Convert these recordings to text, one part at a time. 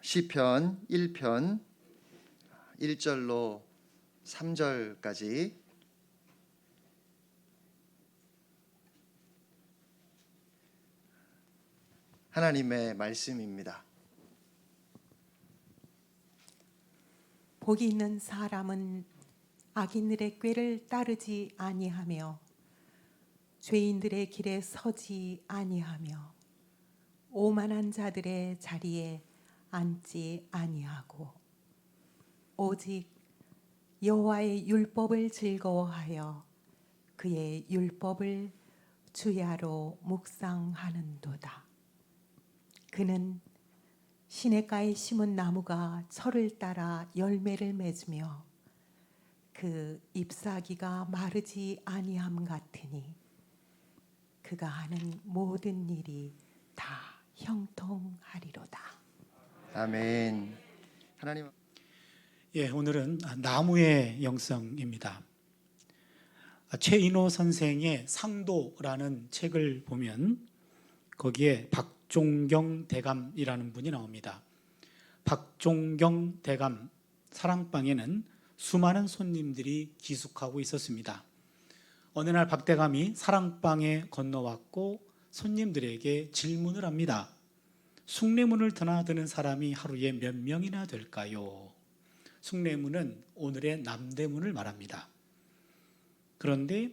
시편 1편 1절로 3절까지 하나님의 말씀입니다. 복이 있는 사람은 악인들의 꾀를 따르지 아니하며 죄인들의 길에 서지 아니하며 오만한 자들의 자리에 앉지 아니하고 오직 여호와의 율법을 즐거워하여 그의 율법을 주야로 묵상하는도다. 그는 시냇가에 심은 나무가 철을 따라 열매를 맺으며 그 잎사귀가 마르지 아니함 같으니 그가 하는 모든 일이 다 형통하리로다. 아멘. 하나님, 오늘은 나무의 영성입니다. 최인호 선생의 상도라는 책을 보면 거기에 박종경 대감이라는 분이 나옵니다. 박종경 대감 사랑방에는 수많은 손님들이 기숙하고 있었습니다. 어느 날 박 대감이 사랑방에 건너왔고 손님들에게 질문을 합니다. 숭례문을 드나드는 사람이 하루에 몇 명이나 될까요? 숭례문은 오늘의 남대문을 말합니다. 그런데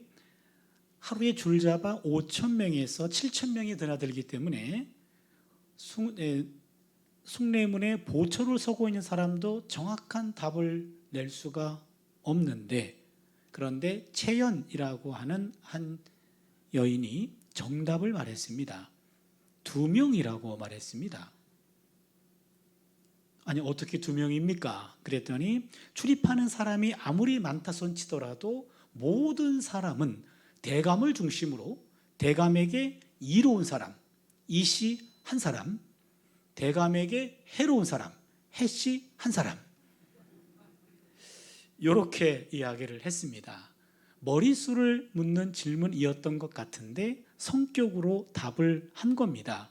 하루에 줄잡아 5,000명에서 7,000명이 드나들기 때문에 숭례문에 보초를 서고 있는 사람도 정확한 답을 낼 수가 없는데, 그런데 채연이라고 하는 한 여인이 정답을 말했습니다. 2명이라고 말했습니다. 아니, 어떻게 2명입니까? 그랬더니 출입하는 사람이 아무리 많다 손치더라도 모든 사람은 대감을 중심으로 대감에게 이로운 사람, 이씨 한 사람, 대감에게 해로운 사람, 해씨 한 사람, 이렇게 이야기를 했습니다. 머릿수를 묻는 질문이었던 것 같은데 성격으로 답을 한 겁니다.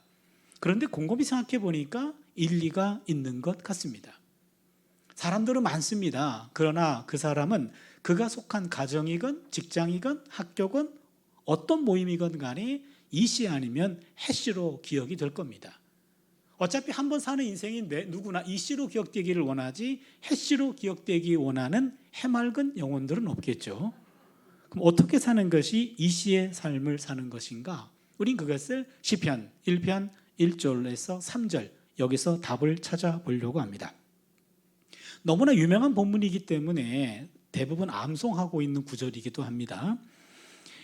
그런데 곰곰이 생각해 보니까 일리가 있는 것 같습니다. 사람들은 많습니다. 그러나 그 사람은 그가 속한 가정이건 직장이건 학교건 어떤 모임이건 간에 이씨 아니면 해씨로 기억이 될 겁니다. 어차피 한 번 사는 인생인데 누구나 이씨로 기억되기를 원하지 해씨로 기억되기 원하는 해맑은 영혼들은 없겠죠. 그럼 어떻게 사는 것이 이씨의 삶을 사는 것인가? 우린 그것을 시편 1편 1절에서 3절 여기서 답을 찾아보려고 합니다. 너무나 유명한 본문이기 때문에 대부분 암송하고 있는 구절이기도 합니다.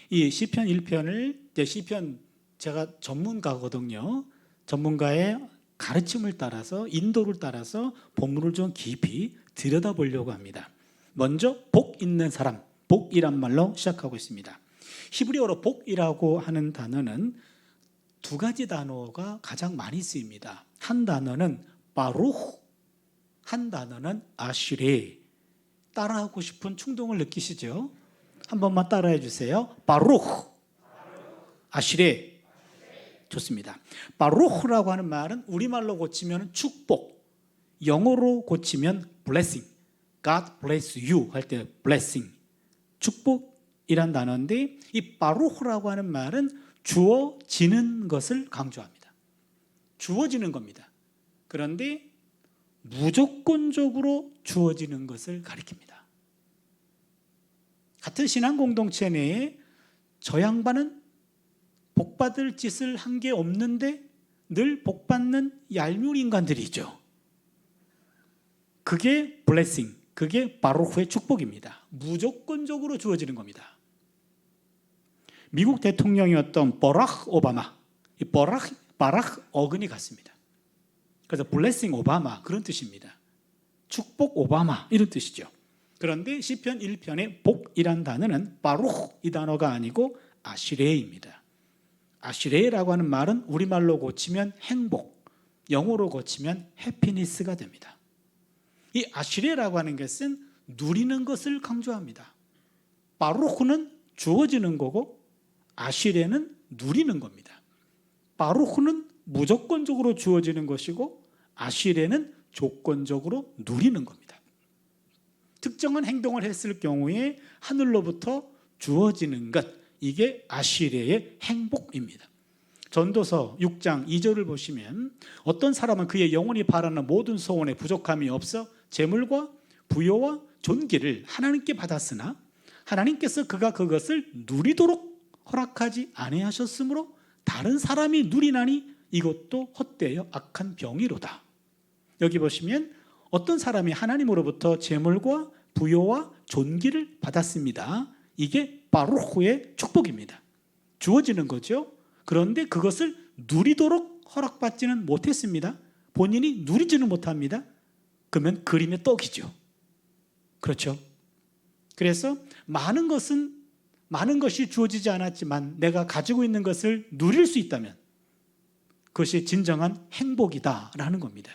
이 시편 1편을 시편 제가 전문가거든요. 전문가의 가르침을 따라서 인도를 따라서 본문을 좀 깊이 들여다보려고 합니다. 먼저 복 있는 사람, 복이란 말로 시작하고 있습니다. 히브리어로 복이라고 하는 단어는 두 가지 단어가 가장 많이 쓰입니다. 한 단어는 바루흐, 한 단어는 아시레. 따라하고 싶은 충동을 느끼시죠? 한 번만 따라해 주세요. 바루흐, 아시레. 좋습니다. 바루흐라고 하는 말은 우리말로 고치면 축복, 영어로 고치면 blessing, God bless you 할 때 blessing, 축복이란 단어인데 이 바루흐라고 하는 말은 주어지는 것을 강조합니다. 주어지는 겁니다. 그런데 무조건적으로 주어지는 것을 가리킵니다. 같은 신앙 공동체 내에 저 양반은 복받을 짓을 한 게 없는데 늘 복받는 얄미운 인간들이죠. 그게 블레싱, 그게 바루흐의 축복입니다. 무조건적으로 주어지는 겁니다. 미국 대통령이었던 버락 오바마, 이 바락 어근이 같습니다. 그래서 블레싱 오바마 그런 뜻입니다. 축복 오바마 이런 뜻이죠. 그런데 시편 1편의 복이란 단어는 바루흐 이 단어가 아니고 아시레입니다. 아시레라고 하는 말은 우리말로 고치면 행복, 영어로 고치면 해피니스가 됩니다. 이 아시레라고 하는 것은 누리는 것을 강조합니다. 바루흐는 주어지는 거고 아시레는 누리는 겁니다. 바루흐는 무조건적으로 주어지는 것이고 아시레는 조건적으로 누리는 겁니다. 특정한 행동을 했을 경우에 하늘로부터 주어지는 것, 이게 아시리의 행복입니다. 전도서 6장 2절을 보시면 어떤 사람은 그의 영혼이 바라는 모든 소원에 부족함이 없어 재물과 부요와 존귀를 하나님께 받았으나 하나님께서 그가 그것을 누리도록 허락하지 아니하셨으므로 다른 사람이 누리나니 이것도 헛되어 악한 병이로다. 여기 보시면 어떤 사람이 하나님으로부터 재물과 부요와 존귀를 받았습니다. 이게 바루흐의 축복입니다. 주어지는 거죠. 그런데 그것을 누리도록 허락받지는 못했습니다. 본인이 누리지는 못합니다. 그러면 그림의 떡이죠. 그렇죠. 그래서 많은 것이 주어지지 않았지만 내가 가지고 있는 것을 누릴 수 있다면 그것이 진정한 행복이다라는 겁니다.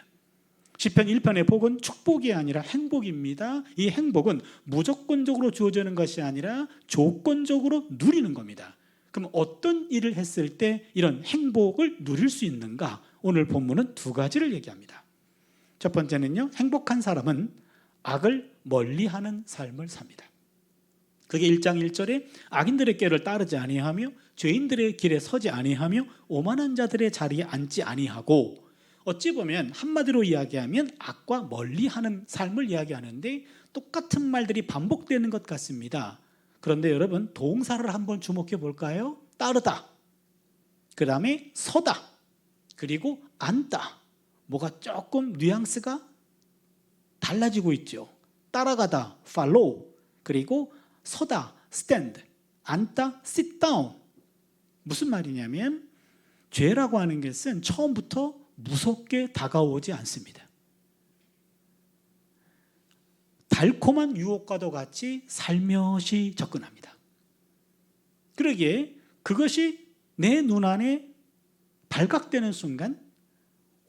시편 1편의 복은 축복이 아니라 행복입니다. 이 행복은 무조건적으로 주어지는 것이 아니라 조건적으로 누리는 겁니다. 그럼 어떤 일을 했을 때 이런 행복을 누릴 수 있는가? 오늘 본문은 두 가지를 얘기합니다. 첫 번째는요, 행복한 사람은 악을 멀리하는 삶을 삽니다. 그게 1장 1절에 악인들의 꾀를 따르지 아니하며 죄인들의 길에 서지 아니하며 오만한 자들의 자리에 앉지 아니하고, 어찌 보면 한마디로 이야기하면 악과 멀리하는 삶을 이야기하는데 똑같은 말들이 반복되는 것 같습니다. 그런데 여러분, 동사를 한번 주목해 볼까요? 따르다, 그 다음에 서다, 그리고 앉다. 뭐가 조금 뉘앙스가 달라지고 있죠. 따라가다, follow, 그리고 서다, stand, 앉다, sit down. 무슨 말이냐면 죄라고 하는 것은 처음부터 무섭게 다가오지 않습니다. 달콤한 유혹과도 같이 살며시 접근합니다. 그러기에 그것이 내 눈안에 발각되는 순간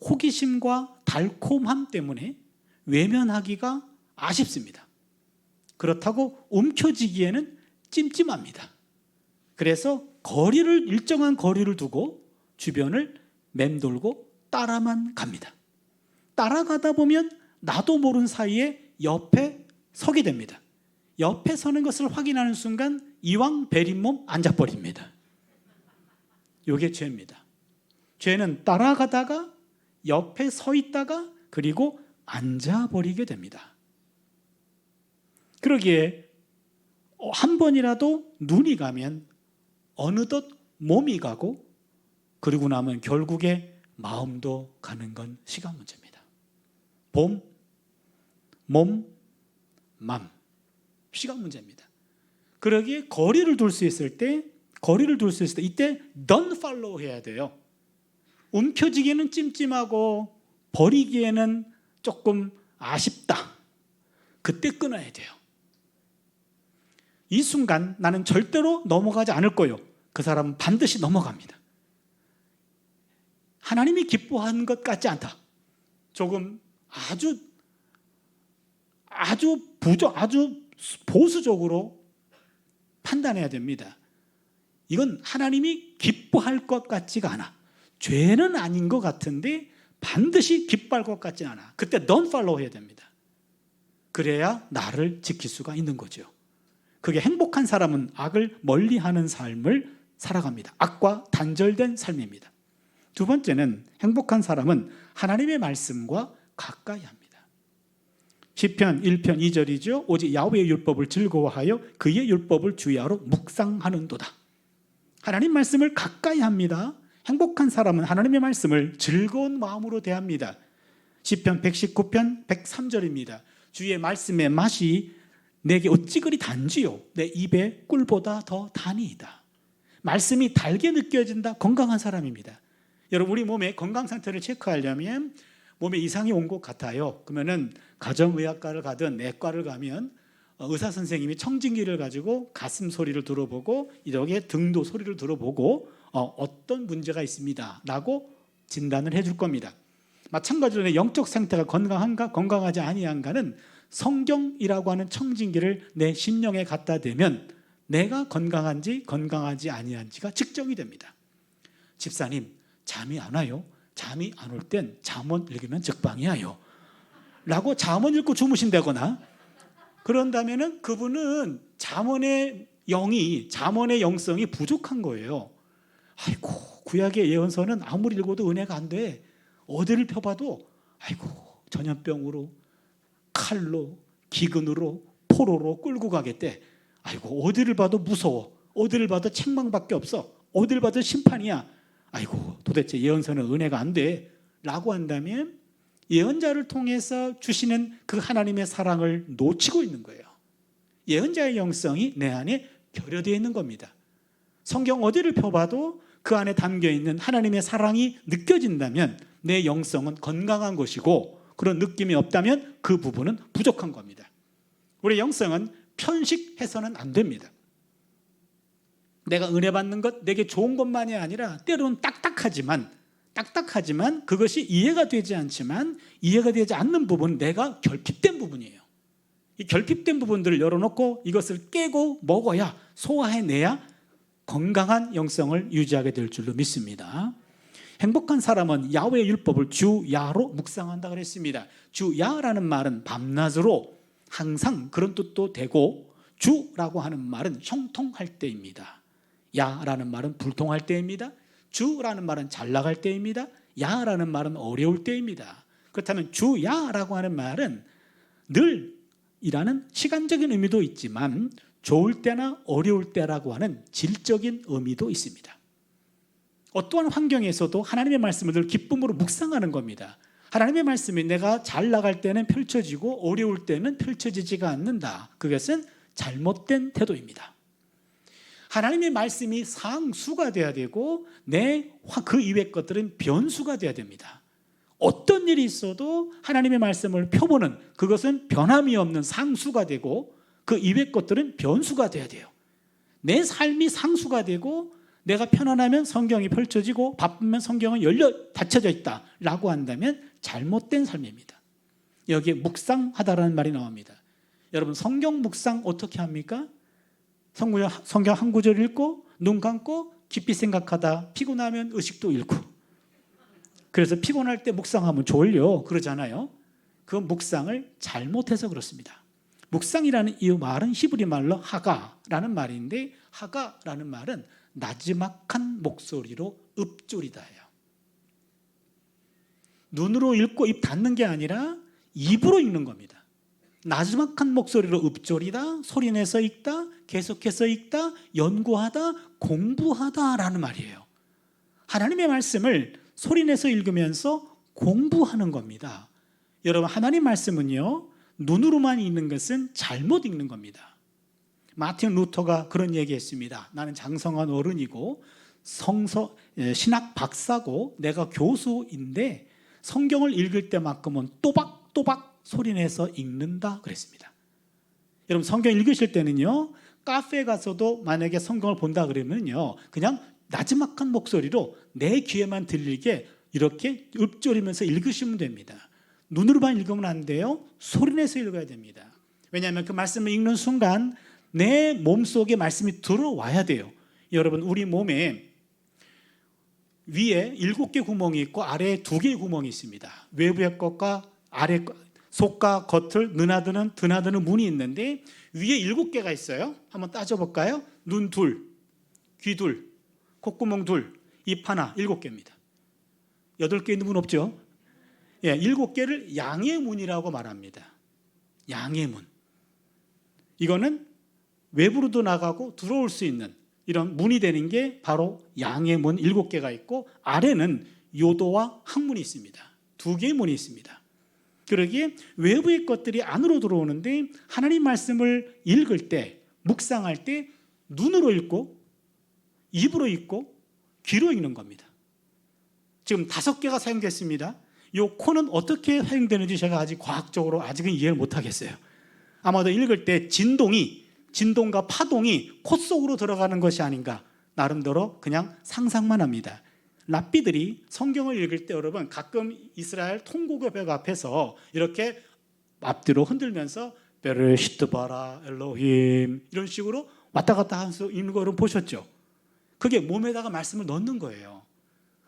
호기심과 달콤함 때문에 외면하기가 아쉽습니다. 그렇다고 움켜쥐기에는 찜찜합니다. 그래서 일정한 거리를 두고 주변을 맴돌고 따라만 갑니다. 따라가다 보면 나도 모르는 사이에 옆에 서게 됩니다. 옆에 서는 것을 확인하는 순간 이왕 베린 몸 앉아버립니다. 이게 죄입니다. 죄는 따라가다가 옆에 서 있다가 그리고 앉아버리게 됩니다. 그러기에 한 번이라도 눈이 가면 어느덧 몸이 가고 그러고 나면 결국에 마음도 가는 건 시간 문제입니다. 몸, 맘, 시간 문제입니다. 그러기에 거리를 둘 수 있을 때 이때 don't follow 해야 돼요. 움켜쥐기에는 찜찜하고 버리기에는 조금 아쉽다. 그때 끊어야 돼요. 이 순간 나는 절대로 넘어가지 않을 거요. 그 사람은 반드시 넘어갑니다. 하나님이 기뻐하는 것 같지 않다. 조금 아주 보수적으로 판단해야 됩니다. 이건 하나님이 기뻐할 것 같지가 않아. 죄는 아닌 것 같은데 반드시 기뻐할 것 같지 않아. 그때 don't follow 해야 됩니다. 그래야 나를 지킬 수가 있는 거죠. 그게 행복한 사람은 악을 멀리하는 삶을 살아갑니다. 악과 단절된 삶입니다. 두 번째는 행복한 사람은 하나님의 말씀과 가까이 합니다. 시편 1편 2절이죠. 오직 야훼의 율법을 즐거워하여 그의 율법을 주야로 묵상하는도다. 하나님 말씀을 가까이 합니다. 행복한 사람은 하나님의 말씀을 즐거운 마음으로 대합니다. 시편 119편 103절입니다. 주의 말씀의 맛이 내게 어찌 그리 단지요 내 입에 꿀보다 더 단이이다. 말씀이 달게 느껴진다. 건강한 사람입니다. 여러분, 우리 몸의 건강 상태를 체크하려면 몸에 이상이 온 것 같아요. 그러면은 가정의학과를 가든 내과를 가면 의사 선생님이 청진기를 가지고 가슴 소리를 들어보고 이렇게 등도 소리를 들어보고 어떤 문제가 있습니다 라고 진단을 해줄 겁니다. 마찬가지로 내 영적 상태가 건강한가 건강하지 아니한가는 성경이라고 하는 청진기를 내 심령에 갖다 대면 내가 건강한지 건강하지 아니한지가 측정이 됩니다. 집사님, 잠이 안 와요? 잠이 안 올 땐 잠언 읽으면 적방이야요. 라고 잠언 읽고 주무신다거나 그런다면은 그분은 잠언의 영성이 부족한 거예요. 아이고, 구약의 예언서는 아무리 읽어도 은혜가 안 돼. 어디를 펴봐도 아이고, 전염병으로, 칼로, 기근으로, 포로로 끌고 가겠대. 아이고, 어디를 봐도 무서워. 어디를 봐도 책망밖에 없어. 어디를 봐도 심판이야. 아이고, 도대체 예언서는 은혜가 안 돼. 라고 한다면 예언자를 통해서 주시는 그 하나님의 사랑을 놓치고 있는 거예요. 예언자의 영성이 내 안에 결여되어 있는 겁니다. 성경 어디를 펴봐도 그 안에 담겨있는 하나님의 사랑이 느껴진다면 내 영성은 건강한 것이고, 그런 느낌이 없다면 그 부분은 부족한 겁니다. 우리 영성은 편식해서는 안 됩니다. 내가 은혜 받는 것, 내게 좋은 것만이 아니라 때로는 딱딱하지만 그것이 이해가 되지 않지만 이해가 되지 않는 부분은 내가 결핍된 부분이에요. 이 결핍된 부분들을 열어놓고 이것을 깨고 먹어야, 소화해내야 건강한 영성을 유지하게 될 줄로 믿습니다. 행복한 사람은 야훼의 율법을 주야로 묵상한다 그랬습니다. 주야라는 말은 밤낮으로 항상 그런 뜻도 되고, 주라고 하는 말은 형통할 때입니다. 야라는 말은 불통할 때입니다. 주라는 말은 잘 나갈 때입니다. 야라는 말은 어려울 때입니다. 그렇다면 주야라고 하는 말은 늘이라는 시간적인 의미도 있지만 좋을 때나 어려울 때라고 하는 질적인 의미도 있습니다. 어떠한 환경에서도 하나님의 말씀을 늘 기쁨으로 묵상하는 겁니다. 하나님의 말씀이 내가 잘 나갈 때는 펼쳐지고 어려울 때는 펼쳐지지가 않는다. 그것은 잘못된 태도입니다. 하나님의 말씀이 상수가 돼야 되고 그 이외의 것들은 변수가 돼야 됩니다. 어떤 일이 있어도 하나님의 말씀을 펴보는 그것은 변함이 없는 상수가 되고, 그 이외의 것들은 변수가 돼야 돼요. 내 삶이 상수가 되고 내가 편안하면 성경이 펼쳐지고 바쁘면 성경은 닫혀져 있다라고 한다면 잘못된 삶입니다. 여기에 묵상하다라는 말이 나옵니다. 여러분, 성경 묵상 어떻게 합니까? 성경 한 구절 읽고 눈 감고 깊이 생각하다 피곤하면 의식도 잃고, 그래서 피곤할 때 묵상하면 졸려 그러잖아요. 그 묵상을 잘못해서 그렇습니다. 묵상이라는 이 말은 히브리 말로 하가라는 말인데, 하가라는 말은 나지막한 목소리로 읊조리다예요. 눈으로 읽고 입 닫는 게 아니라 입으로 읽는 겁니다. 나지막한 목소리로 읊조리다, 소리내서 읽다, 계속해서 읽다, 연구하다, 공부하다라는 말이에요. 하나님의 말씀을 소리내서 읽으면서 공부하는 겁니다. 여러분, 하나님 말씀은요, 눈으로만 읽는 것은 잘못 읽는 겁니다. 마틴 루터가 그런 얘기했습니다. 나는 장성한 어른이고 신학 박사고 내가 교수인데 성경을 읽을 때만큼은 또박또박 소리내서 읽는다 그랬습니다. 여러분, 성경 읽으실 때는요, 카페에 가서도 만약에 성경을 본다 그러면요, 그냥 나지막한 목소리로 내 귀에만 들리게 이렇게 읊조리면서 읽으시면 됩니다. 눈으로만 읽으면 안 돼요. 소리내서 읽어야 됩니다. 왜냐하면 그 말씀을 읽는 순간 내 몸속에 말씀이 들어와야 돼요. 여러분, 우리 몸에 위에 7개 구멍이 있고 아래에 2개의 구멍이 있습니다. 외부의 것과 아래 것, 속과 겉을 드나드는 문이 있는데 위에 7개가 있어요. 한번 따져볼까요? 눈 2, 귀 2, 콧구멍 2, 입 하나, 7개입니다. 8개 있는 문 없죠? 7개를 양의 문이라고 말합니다. 양의 문. 이거는 외부로도 나가고 들어올 수 있는 이런 문이 되는 게 바로 양의 문 7개가 있고, 아래는 요도와 항문이 있습니다. 2개의 문이 있습니다. 그러기에 외부의 것들이 안으로 들어오는데 하나님 말씀을 읽을 때, 묵상할 때 눈으로 읽고 입으로 읽고 귀로 읽는 겁니다. 지금 5개가 사용됐습니다. 이 코는 어떻게 사용되는지 제가 아직 과학적으로 아직은 이해를 못하겠어요. 아마도 읽을 때 진동과 파동이 코 속으로 들어가는 것이 아닌가, 나름대로 그냥 상상만 합니다. 랍비들이 성경을 읽을 때 여러분, 가끔 이스라엘 통곡의 앞에서 이렇게 앞뒤로 흔들면서 베레시트 바라 엘로힘 이런 식으로 왔다 갔다 하면서 읽는 거를 보셨죠? 그게 몸에다가 말씀을 넣는 거예요.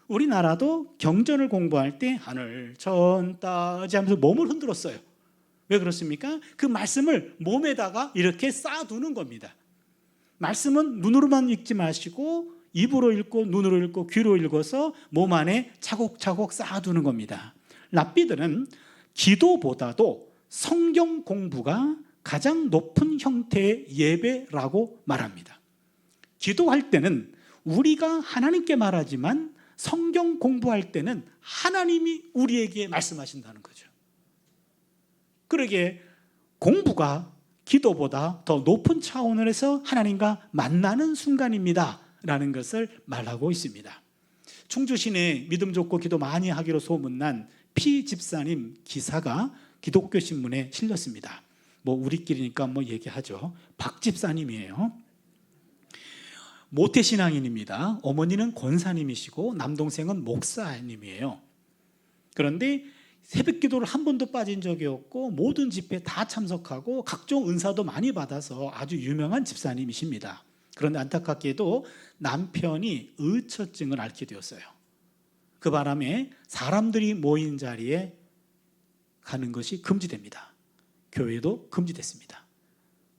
우리나라도 경전을 공부할 때 하늘 전 따지 하면서 몸을 흔들었어요. 왜 그렇습니까? 그 말씀을 몸에다가 이렇게 쌓아두는 겁니다. 말씀은 눈으로만 읽지 마시고 입으로 읽고 눈으로 읽고 귀로 읽어서 몸 안에 차곡차곡 쌓아두는 겁니다. 랍비들은 기도보다도 성경 공부가 가장 높은 형태의 예배라고 말합니다. 기도할 때는 우리가 하나님께 말하지만 성경 공부할 때는 하나님이 우리에게 말씀하신다는 거죠. 그러기에 공부가 기도보다 더 높은 차원에서 하나님과 만나는 순간입니다 라는 것을 말하고 있습니다. 충주 시내 믿음 좋고 기도 많이 하기로 소문난 피 집사님 기사가 기독교 신문에 실렸습니다. 우리끼리니까 얘기하죠. 박 집사님이에요. 모태신앙인입니다. 어머니는 권사님이시고 남동생은 목사님이에요. 그런데 새벽 기도를 한 번도 빠진 적이 없고 모든 집회 다 참석하고 각종 은사도 많이 받아서 아주 유명한 집사님이십니다. 그런데 안타깝게도 남편이 의처증을 앓게 되었어요. 그 바람에 사람들이 모인 자리에 가는 것이 금지됩니다. 교회도 금지됐습니다.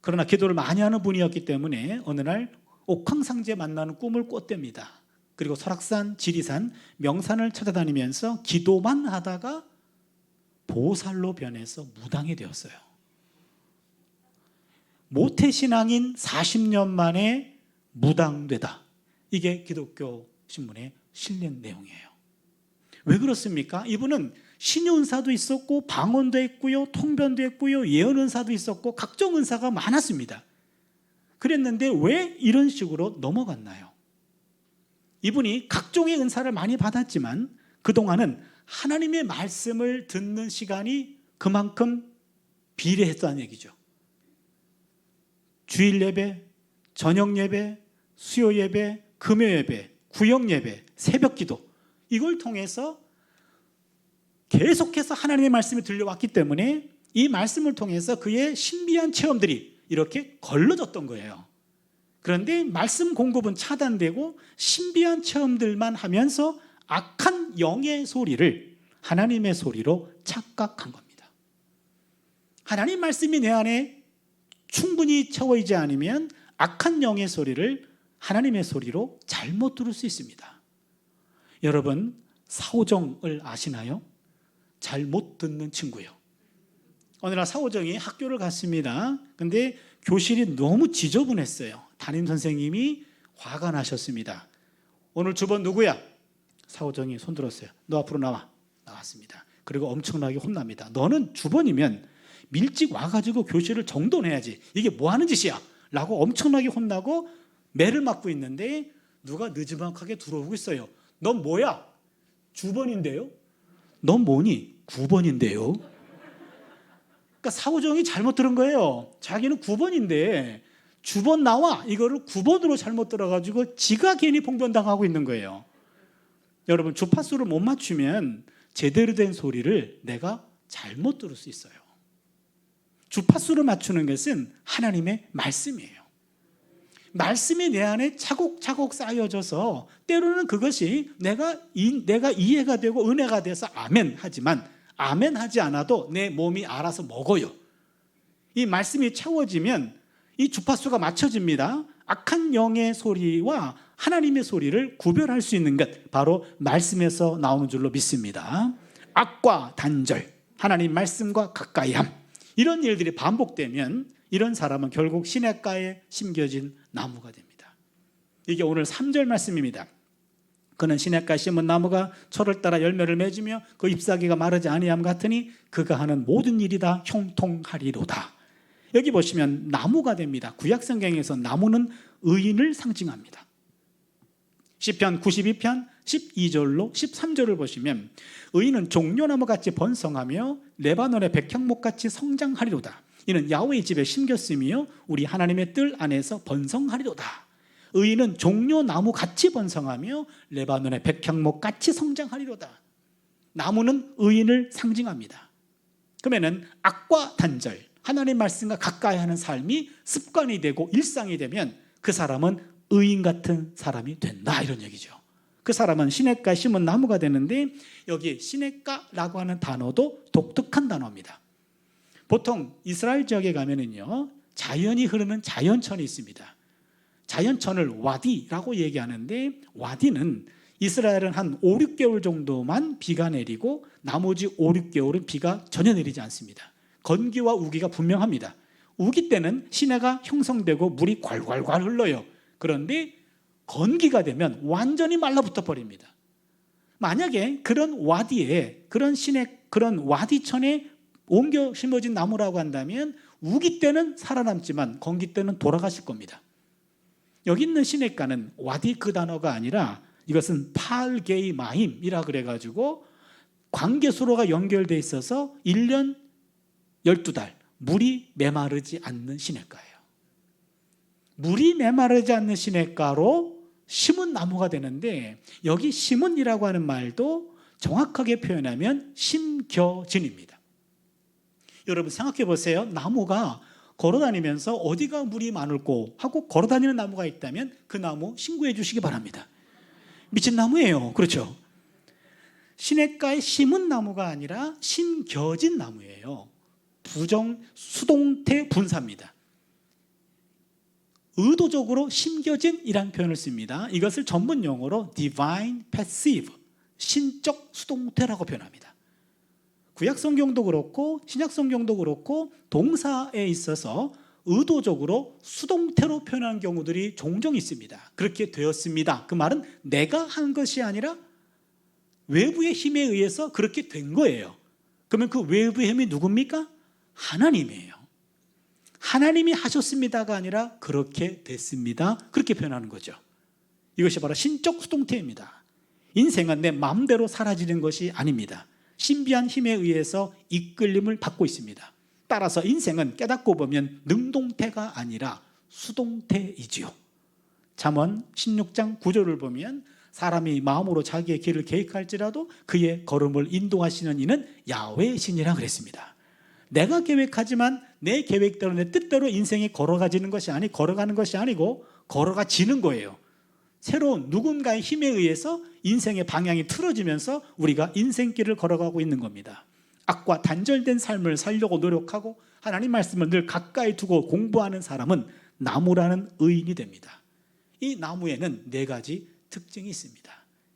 그러나 기도를 많이 하는 분이었기 때문에 어느 날 옥황상제 만나는 꿈을 꿨답니다. 그리고 설악산, 지리산, 명산을 찾아다니면서 기도만 하다가 보살로 변해서 무당이 되었어요. 모태신앙인 40년 만에 무당되다. 이게 기독교 신문에 실린 내용이에요. 왜 그렇습니까? 이분은 신유은사도 있었고 방언도 했고요, 통변도 했고요, 예언은사도 있었고 각종 은사가 많았습니다. 그랬는데 왜 이런 식으로 넘어갔나요? 이분이 각종의 은사를 많이 받았지만 그동안은 하나님의 말씀을 듣는 시간이 그만큼 비례했다는 얘기죠. 주일 예배, 저녁 예배, 수요 예배, 금요 예배, 구역 예배, 새벽 기도, 이걸 통해서 계속해서 하나님의 말씀이 들려왔기 때문에 이 말씀을 통해서 그의 신비한 체험들이 이렇게 걸러졌던 거예요. 그런데 말씀 공급은 차단되고 신비한 체험들만 하면서 악한 영의 소리를 하나님의 소리로 착각한 겁니다. 하나님 말씀이 내 안에 충분히 채워지지 않으면 악한 영의 소리를 하나님의 소리로 잘못 들을 수 있습니다. 여러분, 사오정을 아시나요? 잘 못 듣는 친구요. 어느 날 사오정이 학교를 갔습니다. 근데 교실이 너무 지저분했어요. 담임 선생님이 화가 나셨습니다. 오늘 주번 누구야? 사오정이 손들었어요. 너 앞으로 나와. 나왔습니다. 그리고 엄청나게 혼납니다. 너는 주번이면 일찍 와가지고 교실을 정돈해야지. 이게 뭐 하는 짓이야? 라고 엄청나게 혼나고 매를 맞고 있는데 누가 느지막하게 들어오고 있어요. 넌 뭐야? 주번인데요. 넌 뭐니? 9번인데요. 그러니까 사오정이 잘못 들은 거예요. 자기는 9번인데 주번 나와 이거를 9번으로 잘못 들어가지고 지가 괜히 봉변당하고 있는 거예요. 여러분, 주파수를 못 맞추면 제대로 된 소리를 내가 잘못 들을 수 있어요. 주파수를 맞추는 것은 하나님의 말씀이에요. 말씀이 내 안에 차곡차곡 쌓여져서 때로는 그것이 내가 이해가 되고 은혜가 돼서 아멘 하지만 아멘 하지 않아도 내 몸이 알아서 먹어요. 이 말씀이 채워지면 이 주파수가 맞춰집니다. 악한 영의 소리와 하나님의 소리를 구별할 수 있는 것, 바로 말씀에서 나오는 줄로 믿습니다. 악과 단절, 하나님 말씀과 가까이함, 이런 일들이 반복되면 이런 사람은 결국 시냇가에 심겨진 나무가 됩니다. 이게 오늘 3절 말씀입니다. 그는 시냇가에 심은 나무가 철을 따라 열매를 맺으며 그 잎사귀가 마르지 아니함 같으니 그가 하는 모든 일이 다 형통하리로다. 여기 보시면 나무가 됩니다. 구약성경에서 나무는 의인을 상징합니다. 시편 92편 12절로 13절을 보시면 의인은 종려나무같이 번성하며 레바논의 백향목같이 성장하리로다. 이는 야훼의 집에 심겼으며 우리 하나님의 뜰 안에서 번성하리로다. 의인은 종려나무같이 번성하며 레바논의 백향목같이 성장하리로다. 나무는 의인을 상징합니다. 그러면 악과 단절, 하나님 말씀과 가까이 하는 삶이 습관이 되고 일상이 되면 그 사람은 의인 같은 사람이 된다, 이런 얘기죠. 그 사람은 시냇가에 심은 나무가 되는데 여기 시냇가라고 하는 단어도 독특한 단어입니다. 보통 이스라엘 지역에 가면은요, 자연이 흐르는 자연천이 있습니다. 자연천을 와디라고 얘기하는데, 와디는 이스라엘은 한 5, 6개월 정도만 비가 내리고 나머지 5, 6개월은 비가 전혀 내리지 않습니다. 건기와 우기가 분명합니다. 우기 때는 시내가 형성되고 물이 괄괄괄 흘러요. 그런데 건기가 되면 완전히 말라붙어 버립니다. 만약에 그런 와디에, 그런 시내, 그런 와디천에 옮겨 심어진 나무라고 한다면 우기 때는 살아남지만 건기 때는 돌아가실 겁니다. 여기 있는 시냇가는 와디 그 단어가 아니라 이것은 팔게이 마임이라 그래가지고 관계수로가 연결되어 있어서 1년 12달 물이 메마르지 않는 시냇가예요. 물이 메마르지 않는 시냇가로 심은 나무가 되는데, 여기 심은이라고 하는 말도 정확하게 표현하면 심겨진입니다. 여러분 생각해 보세요. 나무가 걸어다니면서 어디가 물이 많을고 하고 걸어다니는 나무가 있다면 그 나무 신고해 주시기 바랍니다. 미친 나무예요. 그렇죠? 시냇가에 심은 나무가 아니라 심겨진 나무예요. 부정 수동태 분사입니다. 의도적으로 심겨진이라는 표현을 씁니다. 이것을 전문 용어로 divine passive, 신적 수동태라고 표현합니다. 구약 성경도 그렇고 신약 성경도 그렇고 동사에 있어서 의도적으로 수동태로 표현하는 경우들이 종종 있습니다. 그렇게 되었습니다. 그 말은 내가 한 것이 아니라 외부의 힘에 의해서 그렇게 된 거예요. 그러면 그 외부의 힘이 누굽니까? 하나님이에요. 하나님이 하셨습니다가 아니라 그렇게 됐습니다. 그렇게 표현하는 거죠. 이것이 바로 신적 수동태입니다. 인생은 내 마음대로 사라지는 것이 아닙니다. 신비한 힘에 의해서 이끌림을 받고 있습니다. 따라서 인생은 깨닫고 보면 능동태가 아니라 수동태이지요. 잠언 16장 9절을 보면 사람이 마음으로 자기의 길을 계획할지라도 그의 걸음을 인도하시는 이는 야훼의 신이라 그랬습니다. 내가 계획하지만 내 계획대로 내 뜻대로 인생이 걸어가는 것이 아니고 걸어가지는 거예요. 새로운 누군가의 힘에 의해서 인생의 방향이 틀어지면서 우리가 인생길을 걸어가고 있는 겁니다. 악과 단절된 삶을 살려고 노력하고 하나님 말씀을 늘 가까이 두고 공부하는 사람은 나무라는 의인이 됩니다. 이 나무에는 4가지 특징이 있습니다.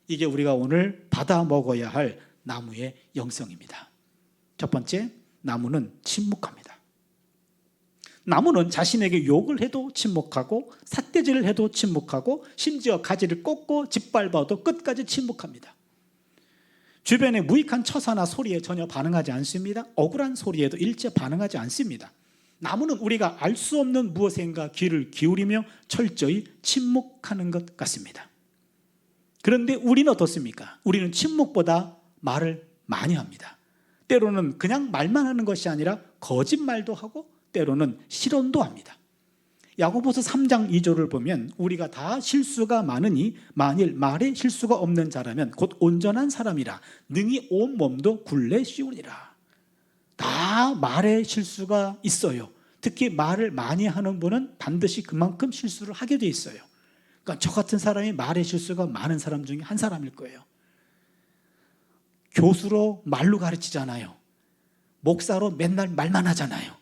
이게 우리가 오늘 받아 먹어야 할 나무의 영성입니다. 첫 번째, 나무는 침묵합니다. 나무는 자신에게 욕을 해도 침묵하고 삿대질을 해도 침묵하고 심지어 가지를 꺾고 짓밟아도 끝까지 침묵합니다. 주변의 무익한 처사나 소리에 전혀 반응하지 않습니다. 억울한 소리에도 일체 반응하지 않습니다. 나무는 우리가 알 수 없는 무엇인가 귀를 기울이며 철저히 침묵하는 것 같습니다. 그런데 우리는 어떻습니까? 우리는 침묵보다 말을 많이 합니다. 때로는 그냥 말만 하는 것이 아니라 거짓말도 하고 때로는 실언도 합니다. 야고보서 3장 2절을 보면 우리가 다 실수가 많으니 만일 말에 실수가 없는 자라면 곧 온전한 사람이라 능히 온 몸도 굴레 씌우니라. 다 말에 실수가 있어요. 특히 말을 많이 하는 분은 반드시 그만큼 실수를 하게 돼 있어요. 그러니까 저 같은 사람이 말에 실수가 많은 사람 중에 한 사람일 거예요. 교수로 말로 가르치잖아요. 목사로 맨날 말만 하잖아요.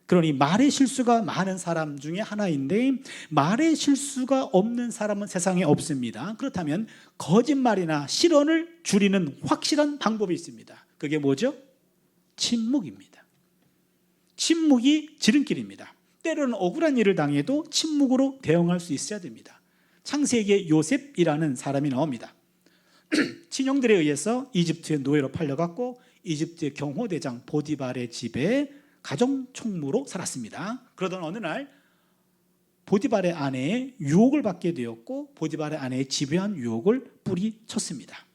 그러니 말의 실수가 많은 사람 중에 하나인데 말의 실수가 없는 사람은 세상에 없습니다. 그렇다면 거짓말이나 실언을 줄이는 확실한 방법이 있습니다. 그게 뭐죠? 침묵입니다. 침묵이 지름길입니다. 때로는 억울한 일을 당해도 침묵으로 대응할 수 있어야 됩니다. 창세기에 요셉이라는 사람이 나옵니다. 친형들에 의해서 이집트의 노예로 팔려갔고 이집트의 경호대장 보디발의 집에 가정총무로 살았습니다. 그러던 어느 날 보디발의 아내의 유혹을 받게 되었고 보디발의 아내의 집요한 유혹을 뿌리쳤습니다.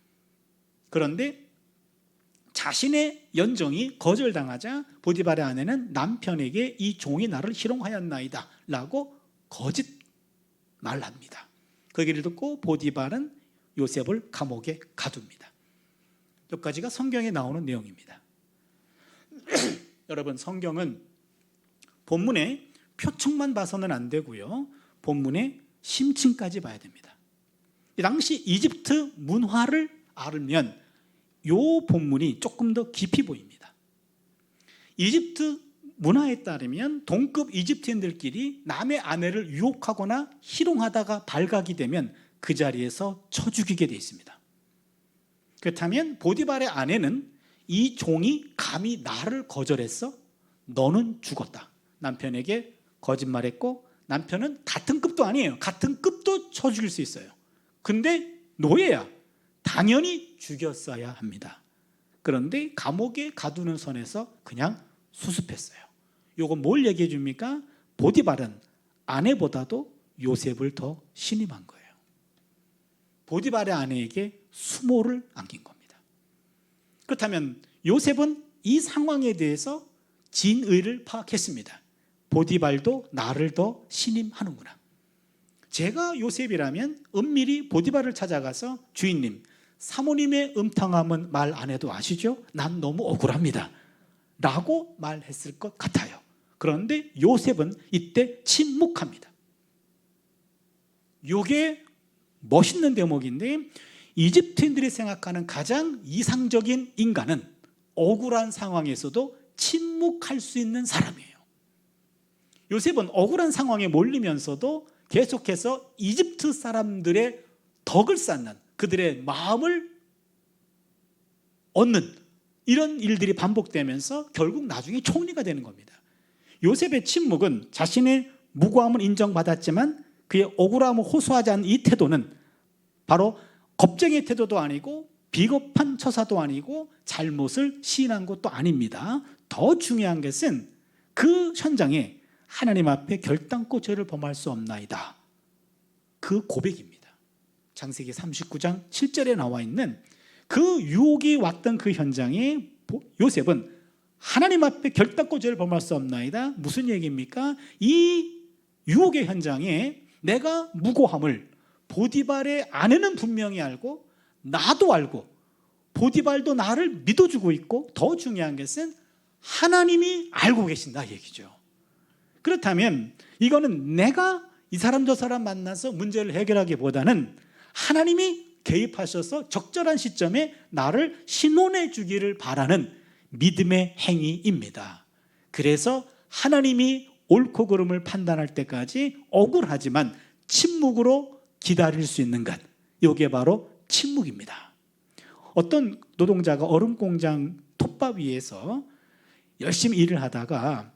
그런데 자신의 연정이 거절당하자 보디발의 아내는 남편에게 이 종이 나를 희롱하였나이다 라고 거짓말을 합니다. 그 얘기를 듣고 보디발은 요셉을 감옥에 가둡니다. 여기까지가 성경에 나오는 내용입니다. 여러분, 성경은 본문의 표층만 봐서는 안 되고요. 본문의 심층까지 봐야 됩니다. 이 당시 이집트 문화를 알면 이 본문이 조금 더 깊이 보입니다. 이집트 문화에 따르면 동급 이집트인들끼리 남의 아내를 유혹하거나 희롱하다가 발각이 되면 그 자리에서 쳐 죽이게 되어 있습니다. 그렇다면 보디발의 아내는 이 종이 감히 나를 거절했어? 너는 죽었다. 남편에게 거짓말했고, 남편은 같은 급도 아니에요. 같은 급도 쳐 죽일 수 있어요. 근데 노예야. 당연히 죽였어야 합니다. 그런데 감옥에 가두는 선에서 그냥 수습했어요. 이건 뭘 얘기해 줍니까? 보디발은 아내보다도 요셉을 더 신임한 거예요. 보디발의 아내에게 수모를 안긴 겁니다. 그렇다면 요셉은 이 상황에 대해서 진의를 파악했습니다. 보디발도 나를 더 신임하는구나. 제가 요셉이라면 은밀히 보디발을 찾아가서 주인님, 사모님의 음탕함은 말 안 해도 아시죠? 난 너무 억울합니다 라고 말했을 것 같아요. 그런데 요셉은 이때 침묵합니다. 이게 멋있는 대목인데, 이집트인들이 생각하는 가장 이상적인 인간은 억울한 상황에서도 침묵할 수 있는 사람이에요. 요셉은 억울한 상황에 몰리면서도 계속해서 이집트 사람들의 덕을 쌓는, 그들의 마음을 얻는 이런 일들이 반복되면서 결국 나중에 총리가 되는 겁니다. 요셉의 침묵은 자신의 무고함은 인정받았지만 그의 억울함을 호소하지 않은 이 태도는 바로 겁쟁이의 태도도 아니고 비겁한 처사도 아니고 잘못을 시인한 것도 아닙니다. 더 중요한 것은 그 현장에 하나님 앞에 결단코 죄를 범할 수 없나이다, 그 고백입니다. 창세기 39장 7절에 나와 있는 그 유혹이 왔던 그 현장에 요셉은 하나님 앞에 결단코 죄를 범할 수 없나이다. 무슨 얘기입니까? 이 유혹의 현장에 내가 무고함을 보디발의 아내는 분명히 알고, 나도 알고, 보디발도 나를 믿어주고 있고, 더 중요한 것은 하나님이 알고 계신다 얘기죠. 그렇다면 이거는 내가 이 사람 저 사람 만나서 문제를 해결하기보다는 하나님이 개입하셔서 적절한 시점에 나를 신원해 주기를 바라는 믿음의 행위입니다. 그래서 하나님이 옳고 그름을 판단할 때까지 억울하지만 침묵으로 기다릴 수 있는 것, 이게 바로 침묵입니다. 어떤 노동자가 얼음 공장 톱밥 위에서 열심히 일을 하다가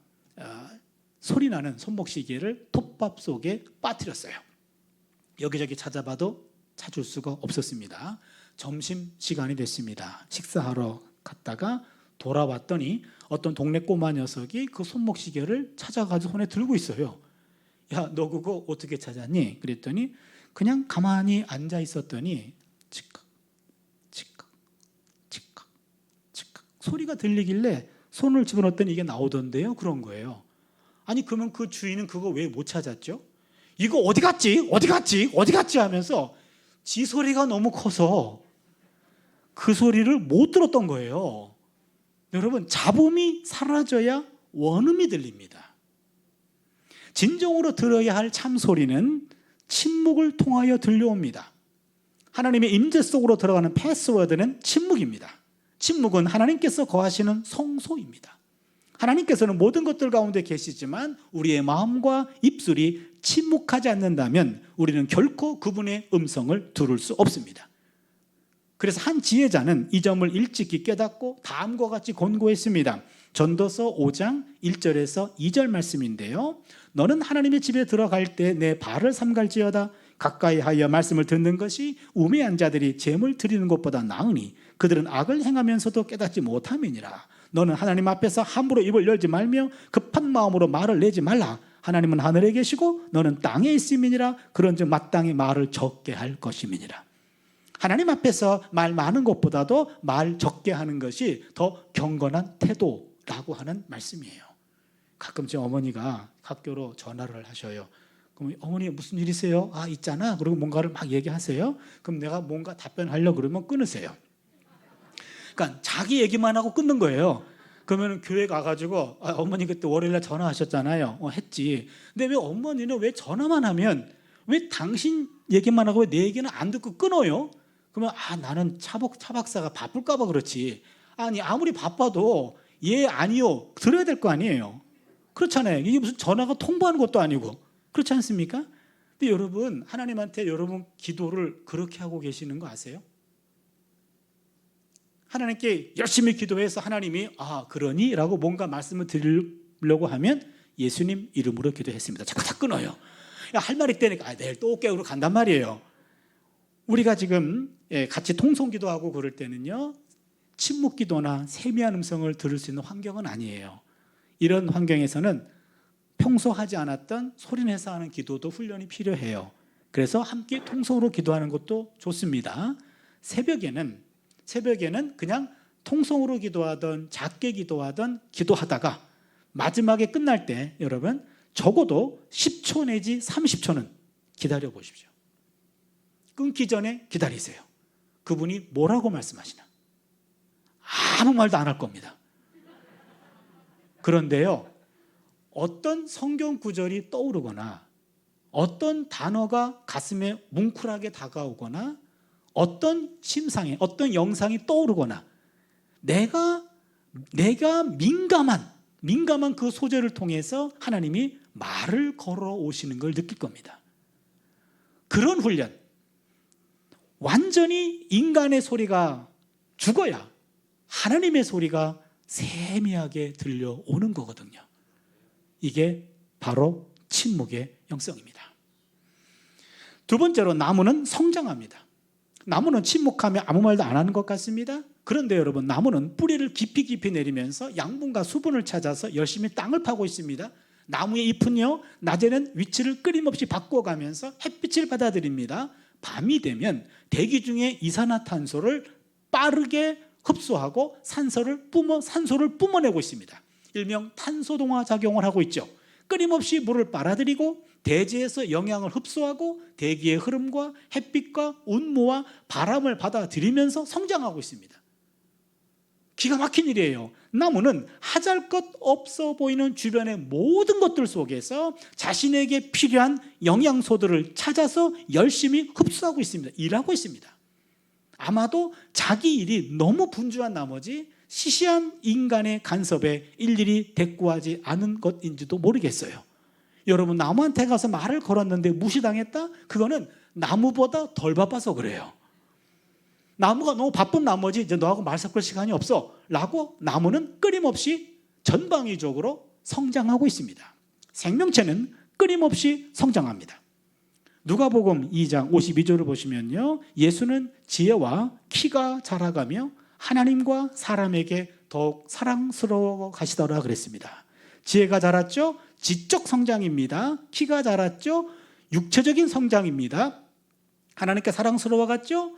소리 나는 손목시계를 톱밥 속에 빠뜨렸어요. 여기저기 찾아봐도 찾을 수가 없었습니다. 점심시간이 됐습니다. 식사하러 갔다가 돌아왔더니 어떤 동네 꼬마 녀석이 그 손목시계를 찾아가지고 손에 들고 있어요. 야, 너 그거 어떻게 찾았니? 그랬더니 그냥 가만히 앉아 있었더니 치칵 치칵 치칵 치칵 소리가 들리길래 손을 집어넣었더니 이게 나오던데요. 그런 거예요. 아니 그러면 그 주인은 그거 왜 못 찾았죠? 이거 어디 갔지? 어디 갔지? 어디 갔지? 하면서 지 소리가 너무 커서 그 소리를 못 들었던 거예요. 여러분, 잡음이 사라져야 원음이 들립니다. 진정으로 들어야 할 참소리는 침묵을 통하여 들려옵니다. 하나님의 임재 속으로 들어가는 패스워드는 침묵입니다. 침묵은 하나님께서 거하시는 성소입니다. 하나님께서는 모든 것들 가운데 계시지만 우리의 마음과 입술이 침묵하지 않는다면 우리는 결코 그분의 음성을 들을 수 없습니다. 그래서 한 지혜자는 이 점을 일찍이 깨닫고 다음과 같이 권고했습니다. 전도서 5장 1절에서 2절 말씀인데요. 너는 하나님의 집에 들어갈 때 내 발을 삼갈지어다. 가까이 하여 말씀을 듣는 것이 우매한 자들이 재물 드리는 것보다 나으니 그들은 악을 행하면서도 깨닫지 못함이니라. 너는 하나님 앞에서 함부로 입을 열지 말며 급한 마음으로 말을 내지 말라. 하나님은 하늘에 계시고 너는 땅에 있음이니라. 그런즉 마땅히 말을 적게 할 것임이니라. 하나님 앞에서 말 많은 것보다도 말 적게 하는 것이 더 경건한 태도라고 하는 말씀이에요. 가끔 제 어머니가 학교로 전화를 하셔요. 그럼 어머니 무슨 일이세요? 아, 있잖아. 그리고 뭔가를 막 얘기하세요. 그럼 내가 뭔가 답변하려고 그러면 끊으세요. 그러니까 자기 얘기만 하고 끊는 거예요. 그러면 교회 가가지고 어머니 그때 월요일날 전화하셨잖아요. 했지. 근데 왜 어머니는 왜 전화만 하면 왜 당신 얘기만 하고 왜 내 얘기는 안 듣고 끊어요? 그러면 나는 차 박사가 바쁠까 봐 그렇지. 아니 아무리 바빠도 예 아니요 들어야 될 거 아니에요. 그렇잖아요. 이게 무슨 전화가 통보하는 것도 아니고. 그렇지 않습니까? 근데 여러분 하나님한테 여러분 기도를 그렇게 하고 계시는 거 아세요? 하나님께 열심히 기도해서 하나님이 그러니? 라고 뭔가 말씀을 드리려고 하면 예수님 이름으로 기도했습니다. 자꾸 다 끊어요. 할 말이 있다니까 내일 또 깨우러 간단 말이에요. 우리가 지금 같이 통성 기도하고 그럴 때는요, 침묵 기도나 세미한 음성을 들을 수 있는 환경은 아니에요. 이런 환경에서는 평소 하지 않았던 소리내서 하는 기도도 훈련이 필요해요. 그래서 함께 통성으로 기도하는 것도 좋습니다. 새벽에는 그냥 통성으로 기도하던 작게 기도하던 기도하다가 마지막에 끝날 때 여러분 적어도 10초 내지 30초는 기다려 보십시오. 끊기 전에 기다리세요. 그분이 뭐라고 말씀하시나? 아무 말도 안 할 겁니다. 그런데요, 어떤 성경 구절이 떠오르거나 어떤 단어가 가슴에 뭉클하게 다가오거나 어떤 심상에 어떤 영상이 떠오르거나 내가 민감한 그 소재를 통해서 하나님이 말을 걸어 오시는 걸 느낄 겁니다. 그런 훈련, 완전히 인간의 소리가 죽어야 하나님의 소리가 세미하게 들려오는 거거든요. 이게 바로 침묵의 영성입니다. 두 번째로 나무는 성장합니다. 나무는 침묵하며 아무 말도 안 하는 것 같습니다. 그런데 여러분 나무는 뿌리를 깊이 내리면서 양분과 수분을 찾아서 열심히 땅을 파고 있습니다. 나무의 잎은요, 낮에는 위치를 끊임없이 바꿔가면서 햇빛을 받아들입니다. 밤이 되면 대기 중에 이산화탄소를 빠르게 흡수하고 산소를 뿜어내고 있습니다. 일명 탄소동화 작용을 하고 있죠. 끊임없이 물을 빨아들이고 대지에서 영양을 흡수하고 대기의 흐름과 햇빛과 운모와 바람을 받아들이면서 성장하고 있습니다. 기가 막힌 일이에요. 나무는 하잘것없어 보이는 주변의 모든 것들 속에서 자신에게 필요한 영양소들을 찾아서 열심히 흡수하고 있습니다. 일하고 있습니다. 아마도 자기 일이 너무 분주한 나머지 시시한 인간의 간섭에 일일이 대꾸하지 않은 것인지도 모르겠어요. 여러분 나무한테 가서 말을 걸었는데 무시당했다? 그거는 나무보다 덜 바빠서 그래요. 나무가 너무 바쁜 나머지 이제 너하고 말 섞을 시간이 없어 라고 나무는 끊임없이 전방위적으로 성장하고 있습니다. 생명체는 끊임없이 성장합니다. 누가복음 2장 52절을 보시면요, 예수는 지혜와 키가 자라가며 하나님과 사람에게 더욱 사랑스러워 가시더라 그랬습니다. 지혜가 자랐죠? 지적 성장입니다. 키가 자랐죠? 육체적인 성장입니다. 하나님께 사랑스러워 갔죠?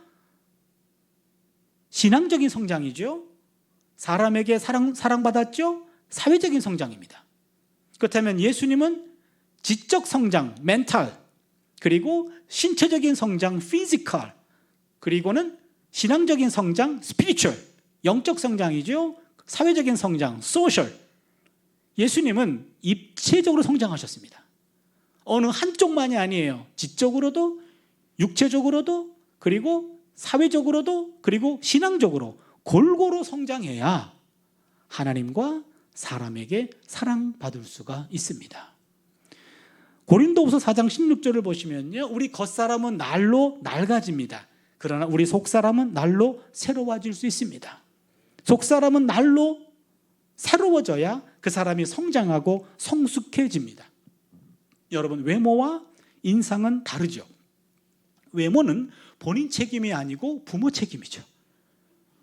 신앙적인 성장이죠. 사람에게 사랑받았죠. 사회적인 성장입니다. 그렇다면 예수님은 지적 성장, 멘탈, 그리고 신체적인 성장, 피지컬, 그리고는 신앙적인 성장, 스피리추얼, 영적 성장이죠. 사회적인 성장, 소셜. 예수님은 입체적으로 성장하셨습니다. 어느 한쪽만이 아니에요. 지적으로도, 육체적으로도, 그리고 사회적으로도, 그리고 신앙적으로 골고루 성장해야 하나님과 사람에게 사랑받을 수가 있습니다. 고린도후서 4장 16절을 보시면요, 우리 겉사람은 날로 낡아집니다. 그러나 우리 속사람은 날로 새로워질 수 있습니다. 속사람은 날로 새로워져야 그 사람이 성장하고 성숙해집니다. 여러분 외모와 인상은 다르죠. 외모는 본인 책임이 아니고 부모 책임이죠.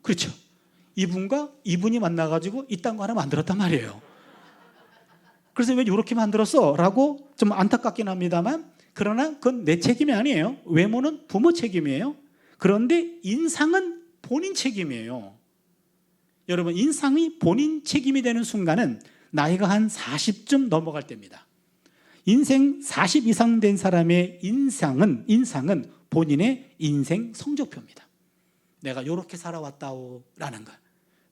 그렇죠. 이분이 만나가지고 이딴 거 하나 만들었단 말이에요. 그래서 왜 이렇게 만들었어? 라고 좀 안타깝긴 합니다만, 그러나 그건 내 책임이 아니에요. 외모는 부모 책임이에요. 그런데 인상은 본인 책임이에요. 여러분 인상이 본인 책임이 되는 순간은 나이가 한 40쯤 넘어갈 때입니다. 인생 40 이상 된 사람의 인상은 본인의 인생 성적표입니다. 내가 이렇게 살아왔다오라는 것.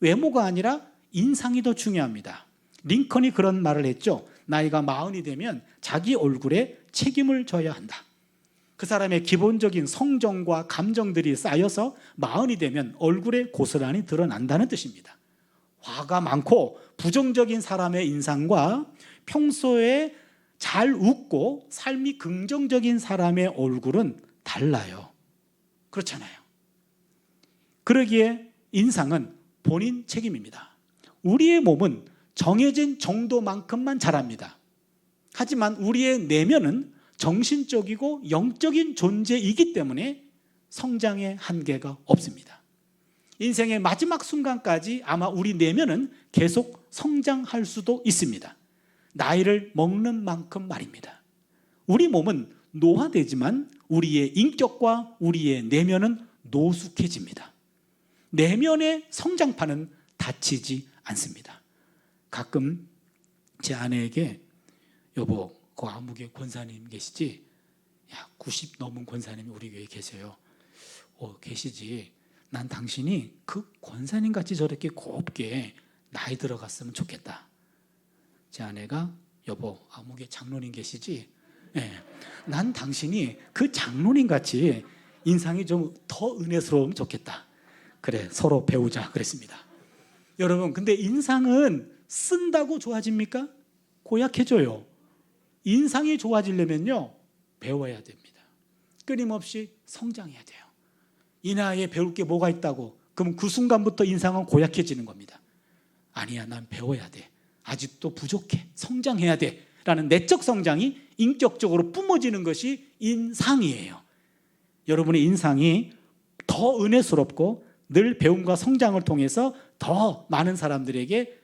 외모가 아니라 인상이 더 중요합니다. 링컨이 그런 말을 했죠. 나이가 40이 되면 자기 얼굴에 책임을 져야 한다. 그 사람의 기본적인 성정과 감정들이 쌓여서 마흔이 되면 얼굴에 고스란히 드러난다는 뜻입니다. 화가 많고 부정적인 사람의 인상과 평소에 잘 웃고 삶이 긍정적인 사람의 얼굴은 달라요. 그렇잖아요. 그러기에 인상은 본인 책임입니다. 우리의 몸은 정해진 정도만큼만 자랍니다. 하지만 우리의 내면은 정신적이고 영적인 존재이기 때문에 성장의 한계가 없습니다. 인생의 마지막 순간까지 아마 우리 내면은 계속 성장할 수도 있습니다. 나이를 먹는 만큼 말입니다. 우리 몸은 노화되지만 우리의 인격과 우리의 내면은 노숙해집니다. 내면의 성장판은 닫히지 않습니다. 가끔 제 아내에게 여보, 그 아무개 권사님 계시지? 야, 90 넘은 권사님이 우리 교회에 계세요. 계시지. 난 당신이 그 권사님 같이 저렇게 곱게 나이 들어갔으면 좋겠다. 제 아내가 여보, 아무개 장로님 계시지? 네. 난 당신이 그 장로님 같이 인상이 좀 더 은혜스러우면 좋겠다. 그래, 서로 배우자 그랬습니다. 여러분, 근데 인상은 쓴다고 좋아집니까? 고약해져요. 인상이 좋아지려면요, 배워야 됩니다. 끊임없이 성장해야 돼요. 이 나이에 배울 게 뭐가 있다고? 그럼 그 순간부터 인상은 고약해지는 겁니다. 아니야, 난 배워야 돼. 아직도 부족해. 성장해야 돼. 라는 내적 성장이 인격적으로 뿜어지는 것이 인상이에요. 여러분의 인상이 더 은혜스럽고 늘 배움과 성장을 통해서 더 많은 사람들에게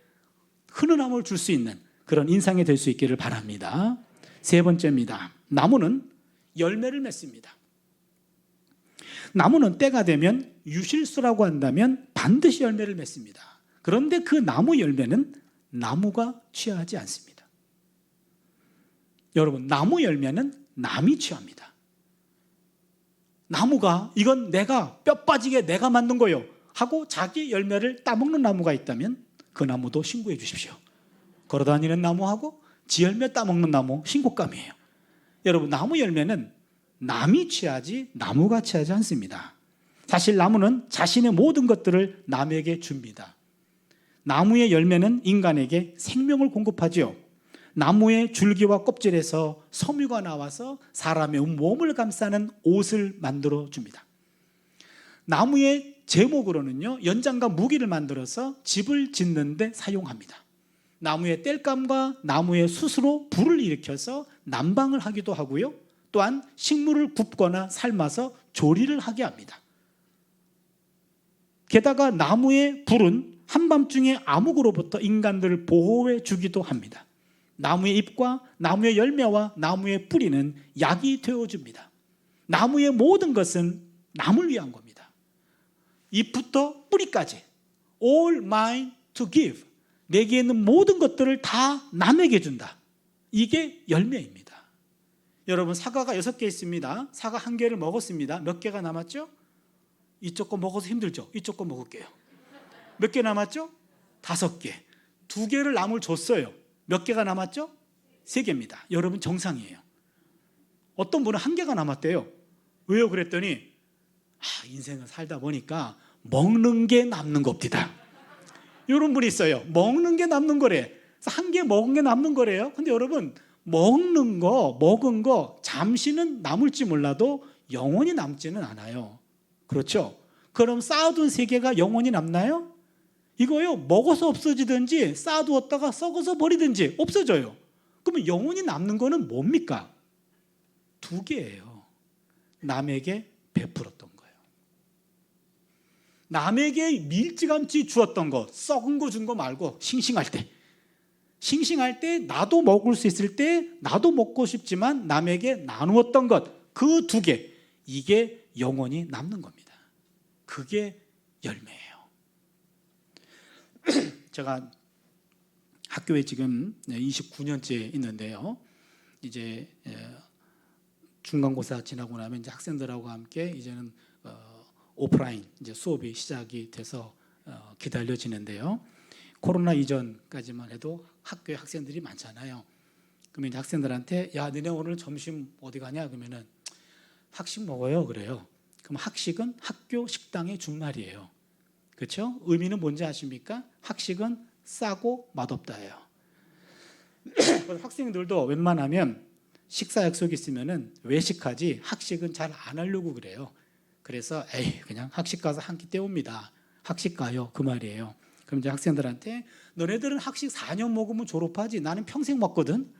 흔훈함을 줄 수 있는 그런 인상이 될 수 있기를 바랍니다. 세 번째입니다. 나무는 열매를 맺습니다. 나무는 때가 되면 유실수라고 한다면 반드시 열매를 맺습니다. 그런데 그 나무 열매는 나무가 취하지 않습니다. 여러분, 나무 열매는 남이 취합니다. 나무가 이건 내가 뼈 빠지게 내가 만든 거요 하고 자기 열매를 따먹는 나무가 있다면 그 나무도 신고해 주십시오. 걸어다니는 나무하고 지 열매 따먹는 나무 신고감이에요. 여러분, 나무 열매는 남이 취하지 나무가 취하지 않습니다. 사실 나무는 자신의 모든 것들을 남에게 줍니다. 나무의 열매는 인간에게 생명을 공급하죠. 나무의 줄기와 껍질에서 섬유가 나와서 사람의 몸을 감싸는 옷을 만들어 줍니다. 나무의 제목으로는요, 연장과 무기를 만들어서 집을 짓는 데 사용합니다. 나무의 땔감과 나무의 숯으로 불을 일으켜서 난방을 하기도 하고요, 또한 식물을 굽거나 삶아서 조리를 하게 합니다. 게다가 나무의 불은 한밤중에 암흑으로부터 인간들을 보호해 주기도 합니다. 나무의 잎과 나무의 열매와 나무의 뿌리는 약이 되어줍니다. 나무의 모든 것은 남을 위한 겁니다. 잎부터 뿌리까지 all mine to give, 내게 있는 모든 것들을 다 남에게 준다. 이게 열매입니다. 여러분, 사과가 6개 있습니다. 사과 1개를 먹었습니다. 몇 개가 남았죠? 이쪽 거 먹어서 힘들죠? 이쪽 거 먹을게요. 몇 개 남았죠? 5개. 2개를 남을 줬어요. 몇 개가 남았죠? 3개입니다. 여러분, 정상이에요. 어떤 분은 1개가 남았대요. 왜요? 그랬더니 인생을 살다 보니까 먹는 게 남는 겁니다. 이런 분이 있어요. 먹는 게 남는 거래. 1개 먹은 게 남는 거래요. 근데 여러분, 먹는 거, 먹은 거 잠시는 남을지 몰라도 영원히 남지는 않아요. 그렇죠? 그럼 쌓아둔 3개가 영원히 남나요? 이거요, 먹어서 없어지든지 쌓아두었다가 썩어서 버리든지 없어져요. 그러면 영원히 남는 거는 뭡니까? 2개예요. 남에게 베풀었던 거예요. 남에게 밀지감치 주었던 거, 썩은 거 준 거 말고 싱싱할 때 나도 먹을 수 있을 때 나도 먹고 싶지만 남에게 나누었던 것, 그 2개, 이게 영원히 남는 겁니다. 그게 열매예요. 제가 학교에 지금 29년째 있는데요, 이제 중간고사 지나고 나면 이제 학생들하고 함께 이제는 오프라인 이제 수업이 시작이 돼서 기다려지는데요. 코로나 이전까지만 해도 학교에 학생들이 많잖아요. 그러면 이제 학생들한테 야, 너네 오늘 점심 어디 가냐? 그러면은 학식 먹어요. 그래요. 그럼 학식은 학교 식당의 준말이에요. 그렇죠? 의미는 뭔지 아십니까? 학식은 싸고 맛없다예요. 그래서 학생들도 웬만하면 식사 약속이 있으면은 외식하지 학식은 잘 안 하려고 그래요. 그래서 에이 그냥 학식 가서 한 끼 때웁니다. 학식 가요. 그 말이에요. 그럼 이제 학생들한테 너네들은 학식 4년 먹으면 졸업하지. 나는 평생 먹거든.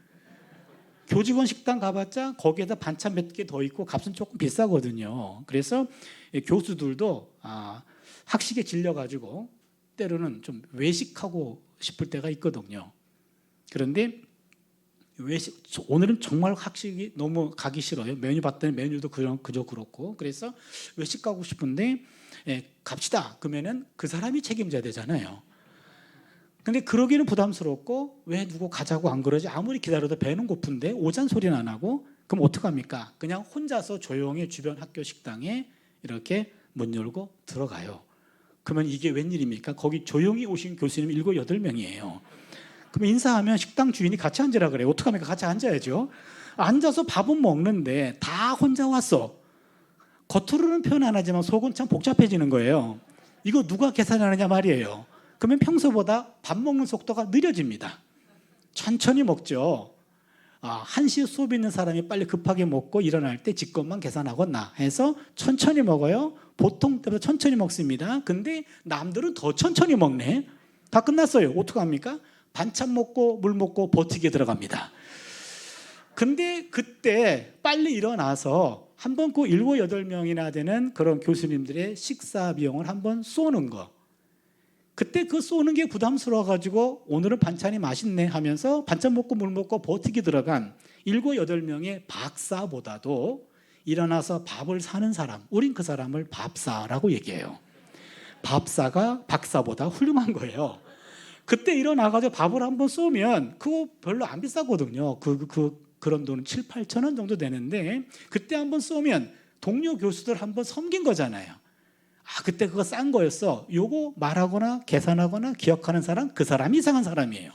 교직원 식당 가봤자 거기에다 반찬 몇 개 더 있고 값은 조금 비싸거든요. 그래서 교수들도 학식에 질려가지고 때로는 좀 외식하고 싶을 때가 있거든요. 그런데 오늘은 정말 학식이 너무 가기 싫어요. 메뉴 봤더니 메뉴도 그저 그렇고. 그래서 외식 가고 싶은데 갑시다. 그러면은 그 사람이 책임져야 되잖아요. 근데 그러기는 부담스럽고 왜 누구 가자고 안 그러지? 아무리 기다려도 배는 고픈데 오잔 소리는 안 하고 그럼 어떡합니까? 그냥 혼자서 조용히 주변 학교 식당에 이렇게 문 열고 들어가요. 그러면 이게 웬일입니까? 거기 조용히 오신 교수님 7, 8명이에요. 그럼 인사하면 식당 주인이 같이 앉으라 그래요. 어떡합니까? 같이 앉아야죠. 앉아서 밥은 먹는데 다 혼자 왔어. 겉으로는 표현 안 하지만 속은 참 복잡해지는 거예요. 이거 누가 계산하느냐 말이에요. 그러면 평소보다 밥 먹는 속도가 느려집니다. 천천히 먹죠. 1시에 수업 있는 사람이 빨리 급하게 먹고 일어날 때 직권만 계산하거나 해서 천천히 먹어요. 보통 때보다 천천히 먹습니다. 근데 남들은 더 천천히 먹네. 다 끝났어요. 어떡합니까? 반찬 먹고 물 먹고 버티게 들어갑니다. 근데 그때 빨리 일어나서 한번 그 7, 8명이나 되는 그런 교수님들의 식사 비용을 한번 쏘는 거. 그때 그 쏘는 게 부담스러워가지고 오늘은 반찬이 맛있네 하면서 반찬 먹고 물 먹고 버티게 들어간 7, 8명의 박사보다도 일어나서 밥을 사는 사람, 우린 그 사람을 밥사라고 얘기해요. 밥사가 박사보다 훌륭한 거예요. 그때 일어나가지고 밥을 한번 쏘면 그거 별로 안 비싸거든요. 그런 돈은 7, 8천 원 정도 되는데 그때 한번 쏘면 동료 교수들 한번 섬긴 거잖아요. 그때 그거 싼 거였어. 요거 말하거나 계산하거나 기억하는 사람, 그 사람이 이상한 사람이에요.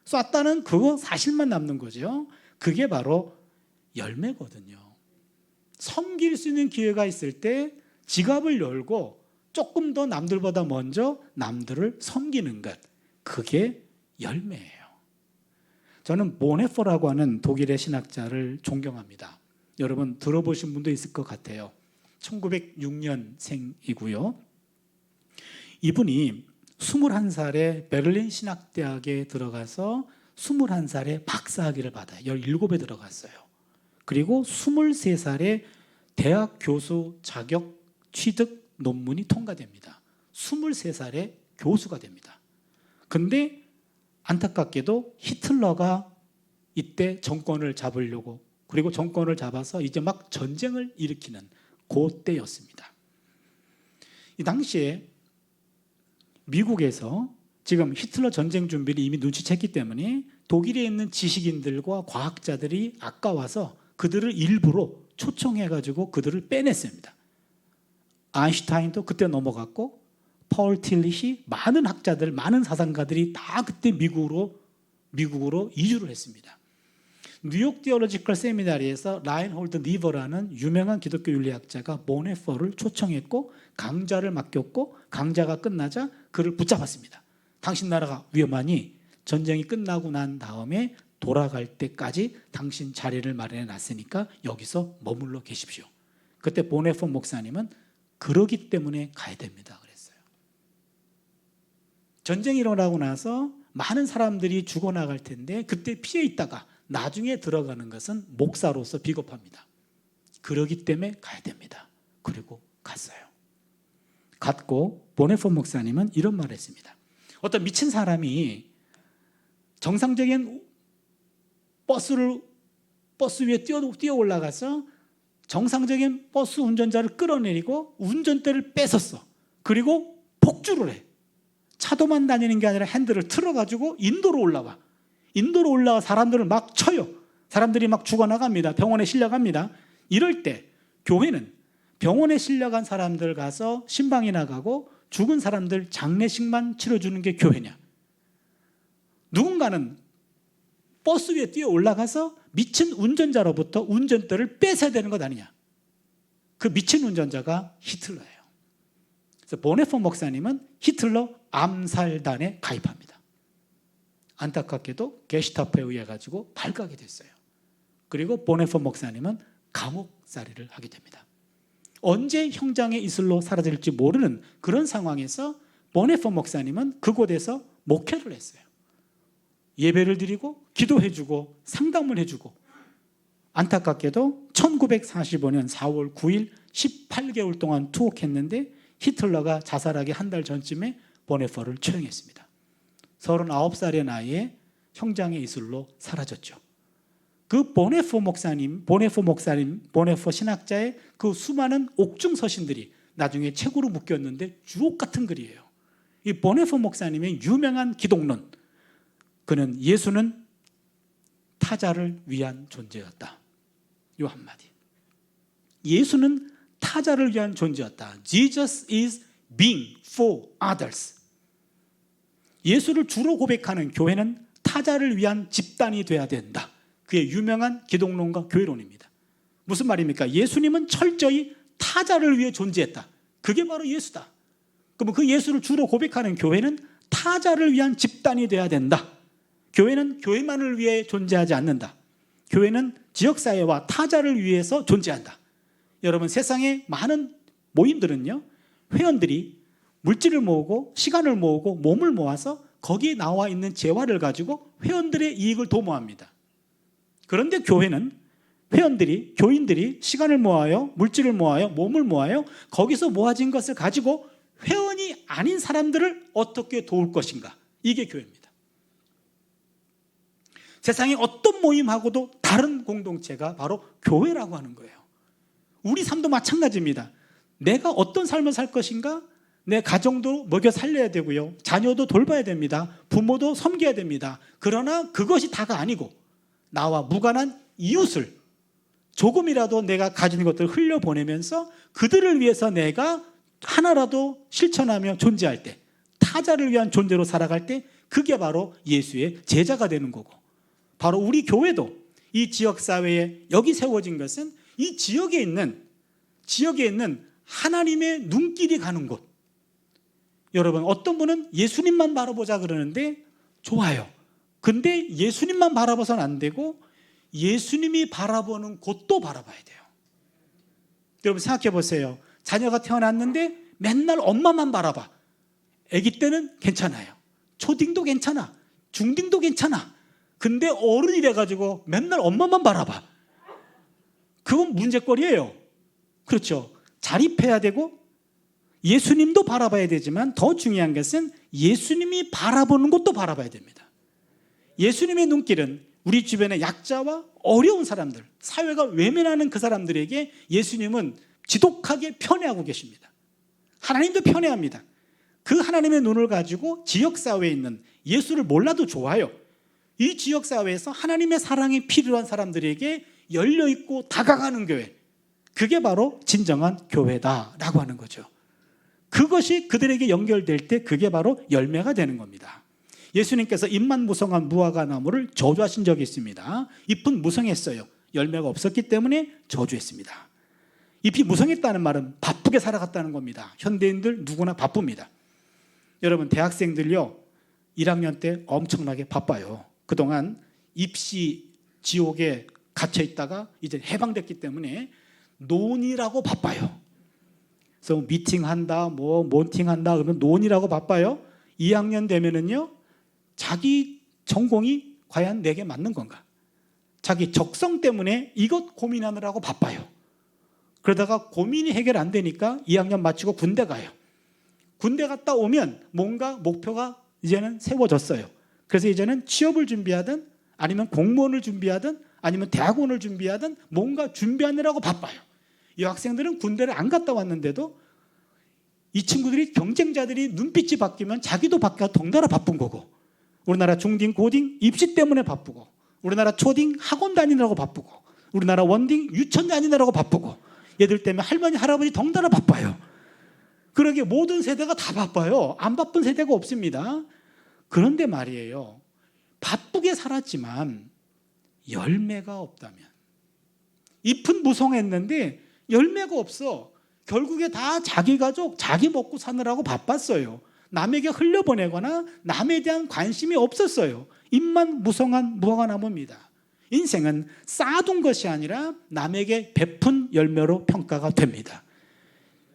쐈다는 그거 사실만 남는 거죠. 그게 바로 열매거든요. 섬길 수 있는 기회가 있을 때 지갑을 열고 조금 더 남들보다 먼저 남들을 섬기는 것. 그게 열매예요. 저는 보네포라고 하는 독일의 신학자를 존경합니다. 여러분 들어보신 분도 있을 것 같아요. 1906년생이고요. 이분이 21살에 베를린 신학대학에 들어가서 21살에 박사학위를 받아요. 17에 들어갔어요. 그리고 23살에 대학 교수 자격 취득 논문이 통과됩니다. 23살에 교수가 됩니다. 근데 안타깝게도 히틀러가 이때 정권을 잡으려고 그리고 정권을 잡아서 이제 막 전쟁을 일으키는 그때였습니다. 이 당시에 미국에서 지금 히틀러 전쟁 준비를 이미 눈치챘기 때문에 독일에 있는 지식인들과 과학자들이 아까워서 그들을 일부러 초청해가지고 그들을 빼냈습니다. 아인슈타인도 그때 넘어갔고 파울 틸릿이 많은 학자들, 많은 사상가들이 다 그때 미국으로 이주를 했습니다. 뉴욕 디올로지컬 세미나리에서 라인홀드 니버라는 유명한 기독교 윤리학자가 보네포를 초청했고 강좌를 맡겼고 강좌가 끝나자 그를 붙잡았습니다. 당신 나라가 위험하니 전쟁이 끝나고 난 다음에 돌아갈 때까지 당신 자리를 마련해 놨으니까 여기서 머물러 계십시오. 그때 보네포 목사님은 그러기 때문에 가야 됩니다 그랬어요. 전쟁이 일어나고 나서 많은 사람들이 죽어나갈 텐데 그때 피해 있다가 나중에 들어가는 것은 목사로서 비겁합니다. 그러기 때문에 가야 됩니다. 그리고 갔어요. 갔고 보네포 목사님은 이런 말을 했습니다. 어떤 미친 사람이 정상적인 버스 위에 뛰어 올라가서 정상적인 버스 운전자를 끌어내리고 운전대를 뺏었어. 그리고 폭주를 해. 차도만 다니는 게 아니라 핸들을 틀어가지고 인도로 올라와. 인도로 올라와 사람들을 막 쳐요. 사람들이 막 죽어나갑니다. 병원에 실려갑니다. 이럴 때 교회는 병원에 실려간 사람들 가서 신방이 나가고 죽은 사람들 장례식만 치러주는 게 교회냐? 누군가는 버스 위에 뛰어 올라가서 미친 운전자로부터 운전대를 뺏어야 되는 것 아니냐? 그 미친 운전자가 히틀러예요. 그래서 보네포 목사님은 히틀러 암살단에 가입합니다. 안타깝게도 게슈타포에 의해 가지고 발각이 됐어요. 그리고 보네포 목사님은 감옥살이를 하게 됩니다. 언제 형장의 이슬로 사라질지 모르는 그런 상황에서 보네포 목사님은 그곳에서 목회를 했어요. 예배를 드리고 기도해주고 상담을 해주고, 안타깝게도 1945년 4월 9일 18개월 동안 투옥했는데 히틀러가 자살하기 한 달 전쯤에 보네포를 처형했습니다. 39살의 나이에 형장의 이슬로 사라졌죠. 그 보네포 신학자의 그 수많은 옥중 서신들이 나중에 책으로 묶였는데 주옥 같은 글이에요. 이 보네포 목사님의 유명한 기독론, 그는 예수는 타자를 위한 존재였다. 이 한마디. 예수는 타자를 위한 존재였다. Jesus is being for others. 예수를 주로 고백하는 교회는 타자를 위한 집단이 돼야 된다. 그의 유명한 기독론과 교회론입니다. 무슨 말입니까? 예수님은 철저히 타자를 위해 존재했다. 그게 바로 예수다. 그러면 그 예수를 주로 고백하는 교회는 타자를 위한 집단이 돼야 된다. 교회는 교회만을 위해 존재하지 않는다. 교회는 지역사회와 타자를 위해서 존재한다. 여러분, 세상의 많은 모임들은요, 회원들이 물질을 모으고 시간을 모으고 몸을 모아서 거기에 나와 있는 재화를 가지고 회원들의 이익을 도모합니다. 그런데 교회는 교인들이 시간을 모아요, 물질을 모아요, 몸을 모아요. 거기서 모아진 것을 가지고 회원이 아닌 사람들을 어떻게 도울 것인가. 이게 교회입니다. 세상의 어떤 모임하고도 다른 공동체가 바로 교회라고 하는 거예요. 우리 삶도 마찬가지입니다. 내가 어떤 삶을 살 것인가? 내 가정도 먹여 살려야 되고요. 자녀도 돌봐야 됩니다. 부모도 섬겨야 됩니다. 그러나 그것이 다가 아니고 나와 무관한 이웃을 조금이라도 내가 가진 것들을 흘려보내면서 그들을 위해서 내가 하나라도 실천하며 존재할 때, 타자를 위한 존재로 살아갈 때, 그게 바로 예수의 제자가 되는 거고, 바로 우리 교회도 이 지역사회에 여기 세워진 것은 이 지역에 있는 하나님의 눈길이 가는 곳. 여러분, 어떤 분은 예수님만 바라보자 그러는데 좋아요. 근데 예수님만 바라봐서는 안 되고 예수님이 바라보는 곳도 바라봐야 돼요. 여러분, 생각해 보세요. 자녀가 태어났는데 맨날 엄마만 바라봐. 아기 때는 괜찮아요. 초딩도 괜찮아. 중딩도 괜찮아. 근데 어른이 돼가지고 맨날 엄마만 바라봐. 그건 문제거리예요. 그렇죠. 자립해야 되고 예수님도 바라봐야 되지만 더 중요한 것은 예수님이 바라보는 것도 바라봐야 됩니다. 예수님의 눈길은 우리 주변의 약자와 어려운 사람들, 사회가 외면하는 그 사람들에게 예수님은 지독하게 편애하고 계십니다. 하나님도 편애합니다. 그 하나님의 눈을 가지고 지역사회에 있는, 예수를 몰라도 좋아요, 이 지역사회에서 하나님의 사랑이 필요한 사람들에게 열려있고 다가가는 교회, 그게 바로 진정한 교회다라고 하는 거죠. 그것이 그들에게 연결될 때 그게 바로 열매가 되는 겁니다. 예수님께서 잎만 무성한 무화과 나무를 저주하신 적이 있습니다. 잎은 무성했어요. 열매가 없었기 때문에 저주했습니다. 잎이 무성했다는 말은 바쁘게 살아갔다는 겁니다. 현대인들 누구나 바쁩니다. 여러분, 대학생들요 1학년 때 엄청나게 바빠요. 그동안 입시 지옥에 갇혀 있다가 이제 해방됐기 때문에 논이라고 바빠요. 그래서 미팅한다, 몬팅한다 그러면 논이라고 바빠요. 2학년 되면은요, 자기 전공이 과연 내게 맞는 건가? 자기 적성 때문에 이것 고민하느라고 바빠요. 그러다가 고민이 해결 안 되니까 2학년 마치고 군대 가요. 군대 갔다 오면 뭔가 목표가 이제는 세워졌어요. 그래서 이제는 취업을 준비하든 아니면 공무원을 준비하든 아니면 대학원을 준비하든 뭔가 준비하느라고 바빠요. 이 학생들은 군대를 안 갔다 왔는데도 이 친구들이, 경쟁자들이 눈빛이 바뀌면 자기도 바뀌어 덩달아 바쁜 거고, 우리나라 중딩, 고딩 입시 때문에 바쁘고, 우리나라 초딩 학원 다니느라고 바쁘고, 우리나라 원딩 유치원 다니느라고 바쁘고, 얘들 때문에 할머니, 할아버지 덩달아 바빠요. 그러게 모든 세대가 다 바빠요. 안 바쁜 세대가 없습니다. 그런데 말이에요, 바쁘게 살았지만 열매가 없다면, 잎은 무성했는데 열매가 없어. 결국에 다 자기 가족, 자기 먹고 사느라고 바빴어요. 남에게 흘려보내거나 남에 대한 관심이 없었어요. 입만 무성한 무화과 나무입니다. 인생은 쌓아둔 것이 아니라 남에게 베푼 열매로 평가가 됩니다.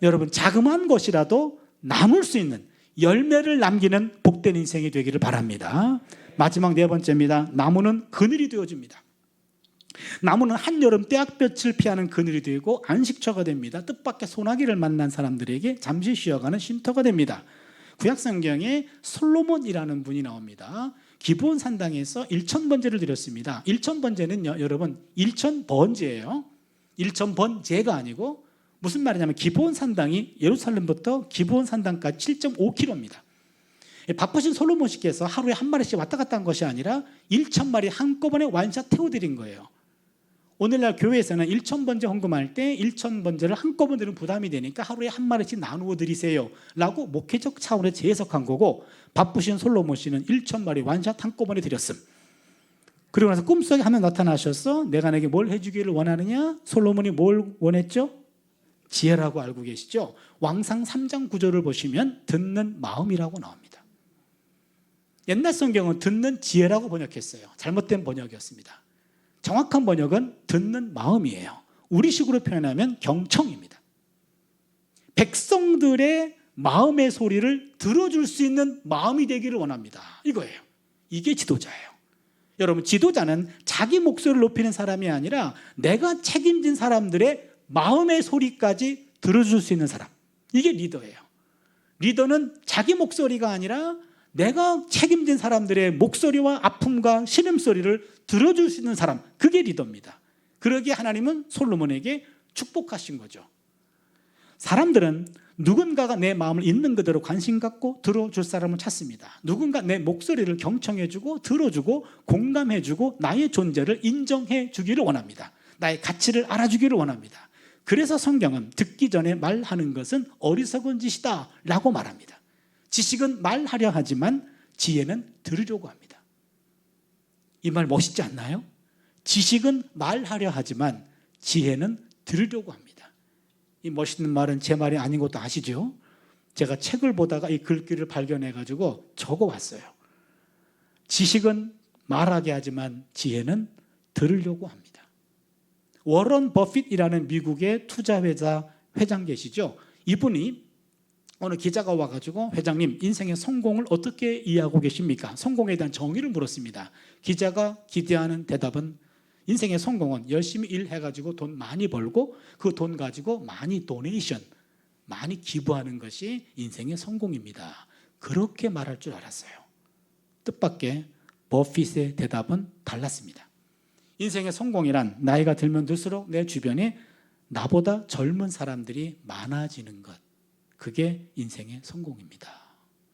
여러분, 자그마한 것이라도 남을 수 있는 열매를 남기는 복된 인생이 되기를 바랍니다. 마지막 네 번째입니다. 나무는 그늘이 되어줍니다. 나무는 한여름 떼약볕을 피하는 그늘이 되고 안식처가 됩니다. 뜻밖의 소나기를 만난 사람들에게 잠시 쉬어가는 쉼터가 됩니다. 구약성경에 솔로몬이라는 분이 나옵니다. 기브온 산당에서 1000번제를 드렸습니다. 1000번제는요, 여러분 1000번제예요. 1000번제가 아니고 무슨 말이냐면 기브온 산당이 예루살렘부터 기브온 산당까지 7.5km입니다. 바쁘신 솔로몬 씨께서 하루에 한 마리씩 왔다 갔다 한 것이 아니라 1000마리 한꺼번에 완샷 태워드린 거예요. 오늘날 교회에서는 1000번제 헌금할 때 1000번제를 한꺼번에 드리면 부담이 되니까 하루에 한 마리씩 나누어 드리세요 라고 목회적 차원에서 재해석한 거고, 바쁘신 솔로몬 씨는 1000마리 완샷 한꺼번에 드렸음. 그리고 나서 꿈속에 하면 나타나셔서 내가 내게 뭘 해주기를 원하느냐? 솔로몬이 뭘 원했죠? 지혜라고 알고 계시죠? 왕상 3장 9절을 보시면 듣는 마음이라고 나옵니다. 옛날 성경은 듣는 지혜라고 번역했어요. 잘못된 번역이었습니다. 정확한 번역은 듣는 마음이에요. 우리식으로 표현하면 경청입니다. 백성들의 마음의 소리를 들어줄 수 있는 마음이 되기를 원합니다. 이거예요. 이게 지도자예요. 여러분, 지도자는 자기 목소리를 높이는 사람이 아니라 내가 책임진 사람들의 마음의 소리까지 들어줄 수 있는 사람. 이게 리더예요. 리더는 자기 목소리가 아니라 내가 책임진 사람들의 목소리와 아픔과 신음소리를 들어줄 수 있는 사람, 그게 리더입니다. 그러기에 하나님은 솔로몬에게 축복하신 거죠. 사람들은 누군가가 내 마음을 있는 그대로 관심 갖고 들어줄 사람을 찾습니다. 누군가 내 목소리를 경청해주고 들어주고 공감해주고 나의 존재를 인정해 주기를 원합니다. 나의 가치를 알아주기를 원합니다. 그래서 성경은 듣기 전에 말하는 것은 어리석은 짓이다 라고 말합니다. 지식은 말하려 하지만 지혜는 들으려고 합니다. 이 말 멋있지 않나요? 지식은 말하려 하지만 지혜는 들으려고 합니다. 이 멋있는 말은 제 말이 아닌 것도 아시죠? 제가 책을 보다가 이 글귀를 발견해가지고 적어왔어요. 지식은 말하게 하지만 지혜는 들으려고 합니다. 워런 버핏이라는 미국의 투자회사 회장 계시죠? 이분이 어느 기자가 와가지고 회장님, 인생의 성공을 어떻게 이해하고 계십니까? 성공에 대한 정의를 물었습니다. 기자가 기대하는 대답은 인생의 성공은 열심히 일해가지고 돈 많이 벌고 그 돈 가지고 많이 도네이션, 많이 기부하는 것이 인생의 성공입니다. 그렇게 말할 줄 알았어요. 뜻밖의 버핏의 대답은 달랐습니다. 인생의 성공이란 나이가 들면 들수록 내 주변에 나보다 젊은 사람들이 많아지는 것, 그게 인생의 성공입니다.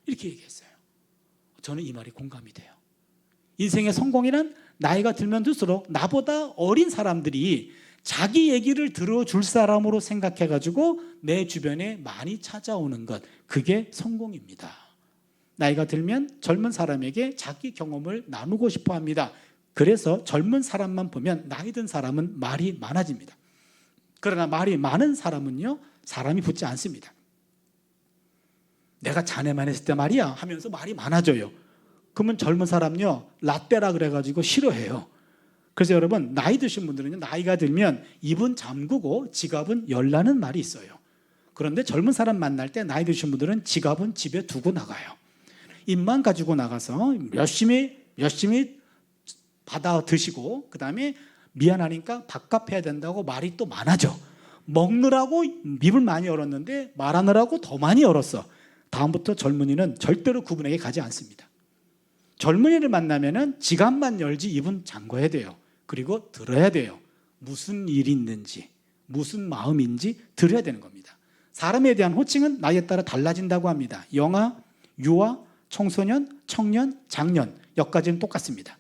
이렇게 얘기했어요. 저는 이 말이 공감이 돼요. 인생의 성공이란 나이가 들면 들수록 나보다 어린 사람들이 자기 얘기를 들어줄 사람으로 생각해가지고 내 주변에 많이 찾아오는 것, 그게 성공입니다. 나이가 들면 젊은 사람에게 자기 경험을 나누고 싶어 합니다. 그래서 젊은 사람만 보면 나이 든 사람은 말이 많아집니다. 그러나 말이 많은 사람은요, 사람이 붙지 않습니다. 내가 자네만 했을 때 말이야 하면서 말이 많아져요. 그러면 젊은 사람요, 라떼라 그래가지고 싫어해요. 그래서 여러분, 나이 드신 분들은요, 나이가 들면 입은 잠그고 지갑은 열라는 말이 있어요. 그런데 젊은 사람 만날 때 나이 드신 분들은 지갑은 집에 두고 나가요. 입만 가지고 나가서 열심히 받아 드시고 그 다음에 미안하니까 밥값해야 된다고 말이 또 많아져. 먹느라고 입을 많이 열었는데 말하느라고 더 많이 열었어. 다음부터 젊은이는 절대로 그분에게 가지 않습니다. 젊은이를 만나면은 지갑만 열지 입은 잠궈야 돼요. 그리고 들어야 돼요. 무슨 일이 있는지, 무슨 마음인지 들어야 되는 겁니다. 사람에 대한 호칭은 나이에 따라 달라진다고 합니다. 영아, 유아, 청소년, 청년, 장년, 여기까지는 똑같습니다.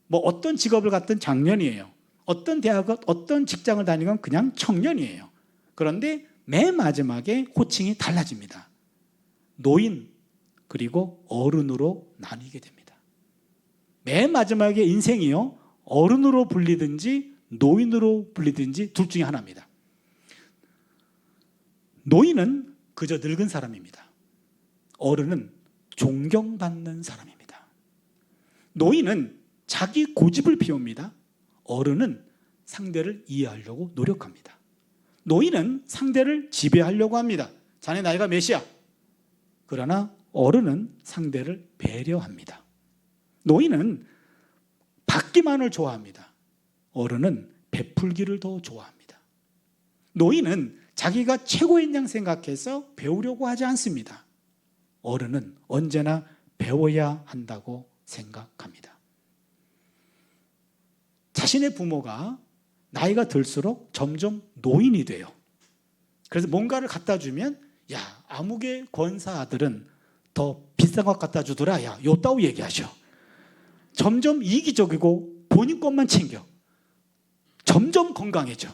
뭐 어떤 직업을 갖든 장년이에요. 어떤 대학을, 어떤 직장을 다니건 그냥 청년이에요. 그런데 맨 마지막에 호칭이 달라집니다. 노인 그리고 어른으로 나뉘게 됩니다. 맨 마지막에 인생이요, 어른으로 불리든지 노인으로 불리든지 둘 중에 하나입니다. 노인은 그저 늙은 사람입니다. 어른은 존경받는 사람입니다. 노인은 자기 고집을 피웁니다. 어른은 상대를 이해하려고 노력합니다. 노인은 상대를 지배하려고 합니다. 자네 나이가 몇이야? 그러나 어른은 상대를 배려합니다. 노인은 받기만을 좋아합니다. 어른은 베풀기를 더 좋아합니다. 노인은 자기가 최고인 양 생각해서 배우려고 하지 않습니다. 어른은 언제나 배워야 한다고 생각합니다. 자신의 부모가 나이가 들수록 점점 노인이 돼요. 그래서 뭔가를 갖다 주면 야, 아무개 권사 아들은 더 비싼 것 갖다 주더라. 야, 요따오 얘기하셔. 점점 이기적이고 본인 것만 챙겨. 점점 건강해져.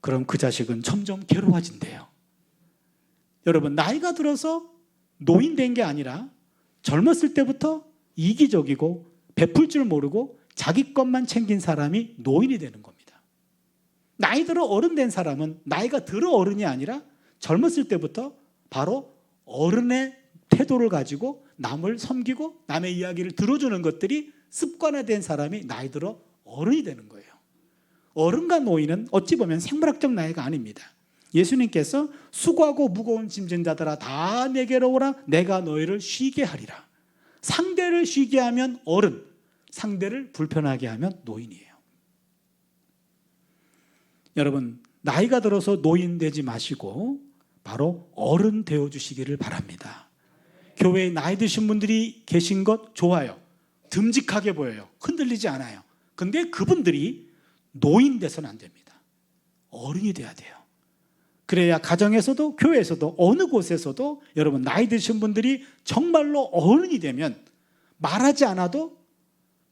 그럼 그 자식은 점점 괴로워진대요. 여러분, 나이가 들어서 노인 된 게 아니라 젊었을 때부터 이기적이고 베풀 줄 모르고 자기 것만 챙긴 사람이 노인이 되는 겁니다. 나이 들어 어른 된 사람은 나이가 들어 어른이 아니라 젊었을 때부터 바로 어른의 태도를 가지고 남을 섬기고 남의 이야기를 들어주는 것들이 습관화된 사람이 나이 들어 어른이 되는 거예요. 어른과 노인은 어찌 보면 생물학적 나이가 아닙니다. 예수님께서 수고하고 무거운 짐진 자들아 다 내게로 오라 내가 너희를 쉬게 하리라. 상대를 쉬게 하면 어른, 상대를 불편하게 하면 노인이에요. 여러분, 나이가 들어서 노인 되지 마시고 바로 어른 되어주시기를 바랍니다. 교회에 나이 드신 분들이 계신 것 좋아요. 듬직하게 보여요. 흔들리지 않아요. 근데 그분들이 노인 돼서는 안 됩니다. 어른이 돼야 돼요. 그래야 가정에서도 교회에서도 어느 곳에서도 여러분 나이 드신 분들이 정말로 어른이 되면 말하지 않아도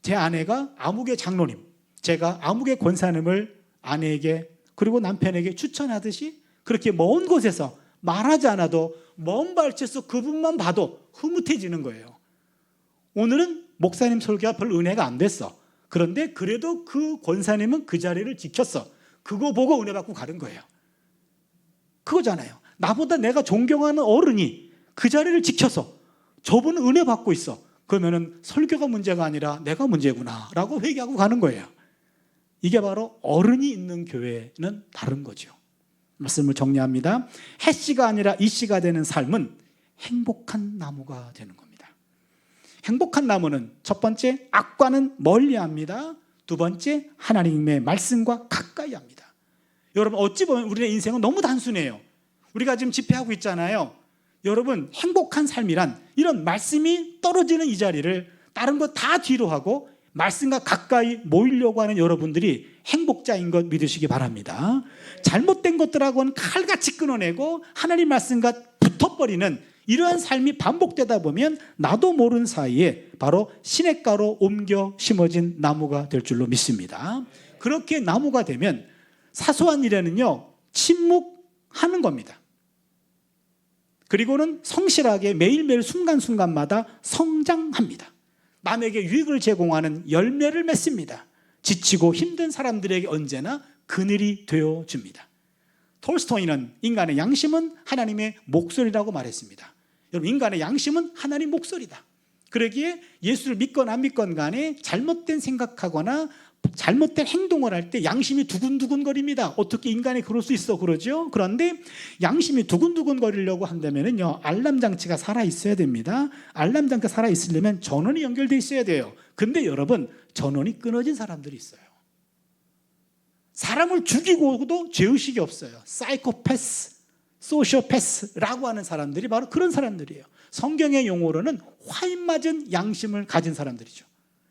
제 아내가 아무개 장로님, 제가 아무개 권사님을 아내에게 그리고 남편에게 추천하듯이 그렇게 먼 곳에서 말하지 않아도 먼 발치에서 그분만 봐도 흐뭇해지는 거예요. 오늘은 목사님 설교가 별 은혜가 안 됐어. 그런데 그래도 그 권사님은 그 자리를 지켰어. 그거 보고 은혜 받고 가는 거예요. 그거잖아요. 나보다 내가 존경하는 어른이 그 자리를 지켜서 저분은 은혜 받고 있어. 그러면은 설교가 문제가 아니라 내가 문제구나 라고 회개하고 가는 거예요. 이게 바로 어른이 있는 교회는 다른 거죠. 말씀을 정리합니다. 해씨가 아니라 이씨가 되는 삶은 행복한 나무가 되는 겁니다. 행복한 나무는 첫 번째 악과는 멀리합니다. 두 번째 하나님의 말씀과 가까이 합니다. 여러분 어찌 보면 우리의 인생은 너무 단순해요. 우리가 지금 집회하고 있잖아요. 여러분 행복한 삶이란 이런 말씀이 떨어지는 이 자리를 다른 거 다 뒤로 하고 말씀과 가까이 모이려고 하는 여러분들이 행복자인 것 믿으시기 바랍니다. 잘못된 것들하고는 칼같이 끊어내고 하나님 말씀과 붙어버리는 이러한 삶이 반복되다 보면 나도 모르는 사이에 바로 시냇가로 옮겨 심어진 나무가 될 줄로 믿습니다. 그렇게 나무가 되면 사소한 일에는요 침묵하는 겁니다. 그리고는 성실하게 매일매일 순간순간마다 성장합니다. 남에게 유익을 제공하는 열매를 맺습니다. 지치고 힘든 사람들에게 언제나 그늘이 되어줍니다. 톨스토이는 인간의 양심은 하나님의 목소리라고 말했습니다. 여러분 인간의 양심은 하나님 목소리다. 그러기에 예수를 믿건 안 믿건 간에 잘못된 생각하거나 잘못된 행동을 할 때 양심이 두근두근거립니다. 어떻게 인간이 그럴 수 있어 그러죠? 그런데 양심이 두근두근거리려고 한다면요 알람 장치가 살아 있어야 됩니다. 알람 장치가 살아 있으려면 전원이 연결돼 있어야 돼요. 근데 여러분 전원이 끊어진 사람들이 있어요. 사람을 죽이고도 죄의식이 없어요. 사이코패스, 소시오패스라고 하는 사람들이 바로 그런 사람들이에요. 성경의 용어로는 화인 맞은 양심을 가진 사람들이죠.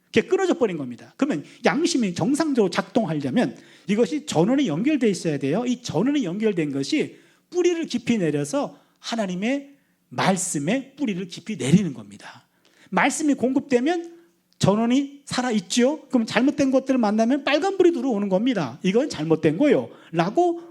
그게 끊어져 버린 겁니다. 그러면 양심이 정상적으로 작동하려면 이것이 전원이 연결되어 있어야 돼요. 이 전원이 연결된 것이 뿌리를 깊이 내려서 하나님의 말씀에 뿌리를 깊이 내리는 겁니다. 말씀이 공급되면 전원이 살아있죠. 그럼 잘못된 것들을 만나면 빨간불이 들어오는 겁니다. 이건 잘못된 거예요 라고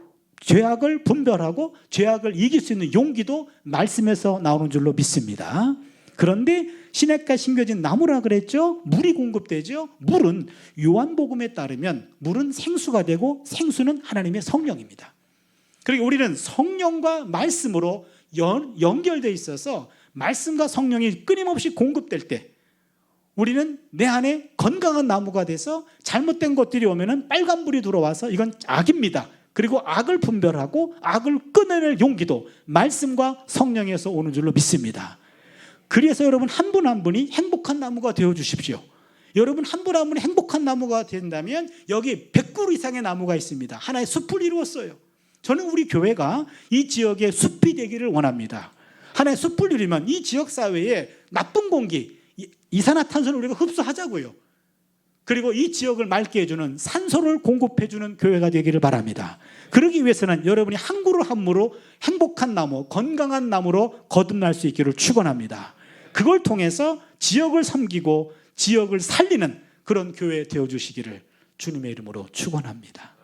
죄악을 분별하고 죄악을 이길 수 있는 용기도 말씀에서 나오는 줄로 믿습니다. 그런데 시냇가에 심겨진 나무라 그랬죠. 물이 공급되죠. 물은 요한복음에 따르면 물은 생수가 되고 생수는 하나님의 성령입니다. 그리고 우리는 성령과 말씀으로 연결되어 있어서 말씀과 성령이 끊임없이 공급될 때 우리는 내 안에 건강한 나무가 돼서 잘못된 것들이 오면은 빨간불이 들어와서 이건 악입니다. 그리고 악을 분별하고 악을 끊어낼 용기도 말씀과 성령에서 오는 줄로 믿습니다. 그래서 여러분 한 분 한 분이 행복한 나무가 되어 주십시오. 여러분 한 분 한 분이 행복한 나무가 된다면 여기 100그루 이상의 나무가 있습니다. 하나의 숲을 이루었어요. 저는 우리 교회가 이 지역의 숲이 되기를 원합니다. 하나의 숲을 이루면 이 지역 사회에 나쁜 공기, 이산화탄소를 우리가 흡수하자고요. 그리고 이 지역을 맑게 해주는 산소를 공급해주는 교회가 되기를 바랍니다. 그러기 위해서는 여러분이 한 그루 한 무로 행복한 나무, 건강한 나무로 거듭날 수 있기를 축원합니다. 그걸 통해서 지역을 섬기고 지역을 살리는 그런 교회 되어주시기를 주님의 이름으로 축원합니다.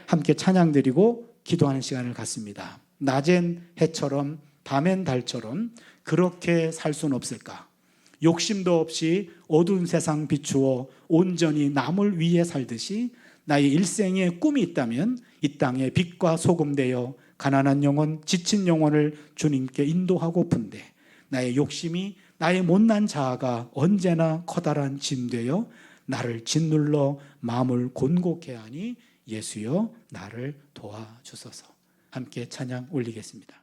함께 찬양드리고 기도하는 시간을 갖습니다. 낮엔 해처럼 밤엔 달처럼 그렇게 살 수는 없을까? 욕심도 없이 어두운 세상 비추어 온전히 남을 위해 살듯이 나의 일생에 꿈이 있다면 이 땅에 빛과 소금 되어 가난한 영혼, 지친 영혼을 주님께 인도하고픈데 나의 욕심이 나의 못난 자아가 언제나 커다란 짐 되어 나를 짓눌러 마음을 곤곡해 하니 예수여 나를 도와주소서. 함께 찬양 올리겠습니다.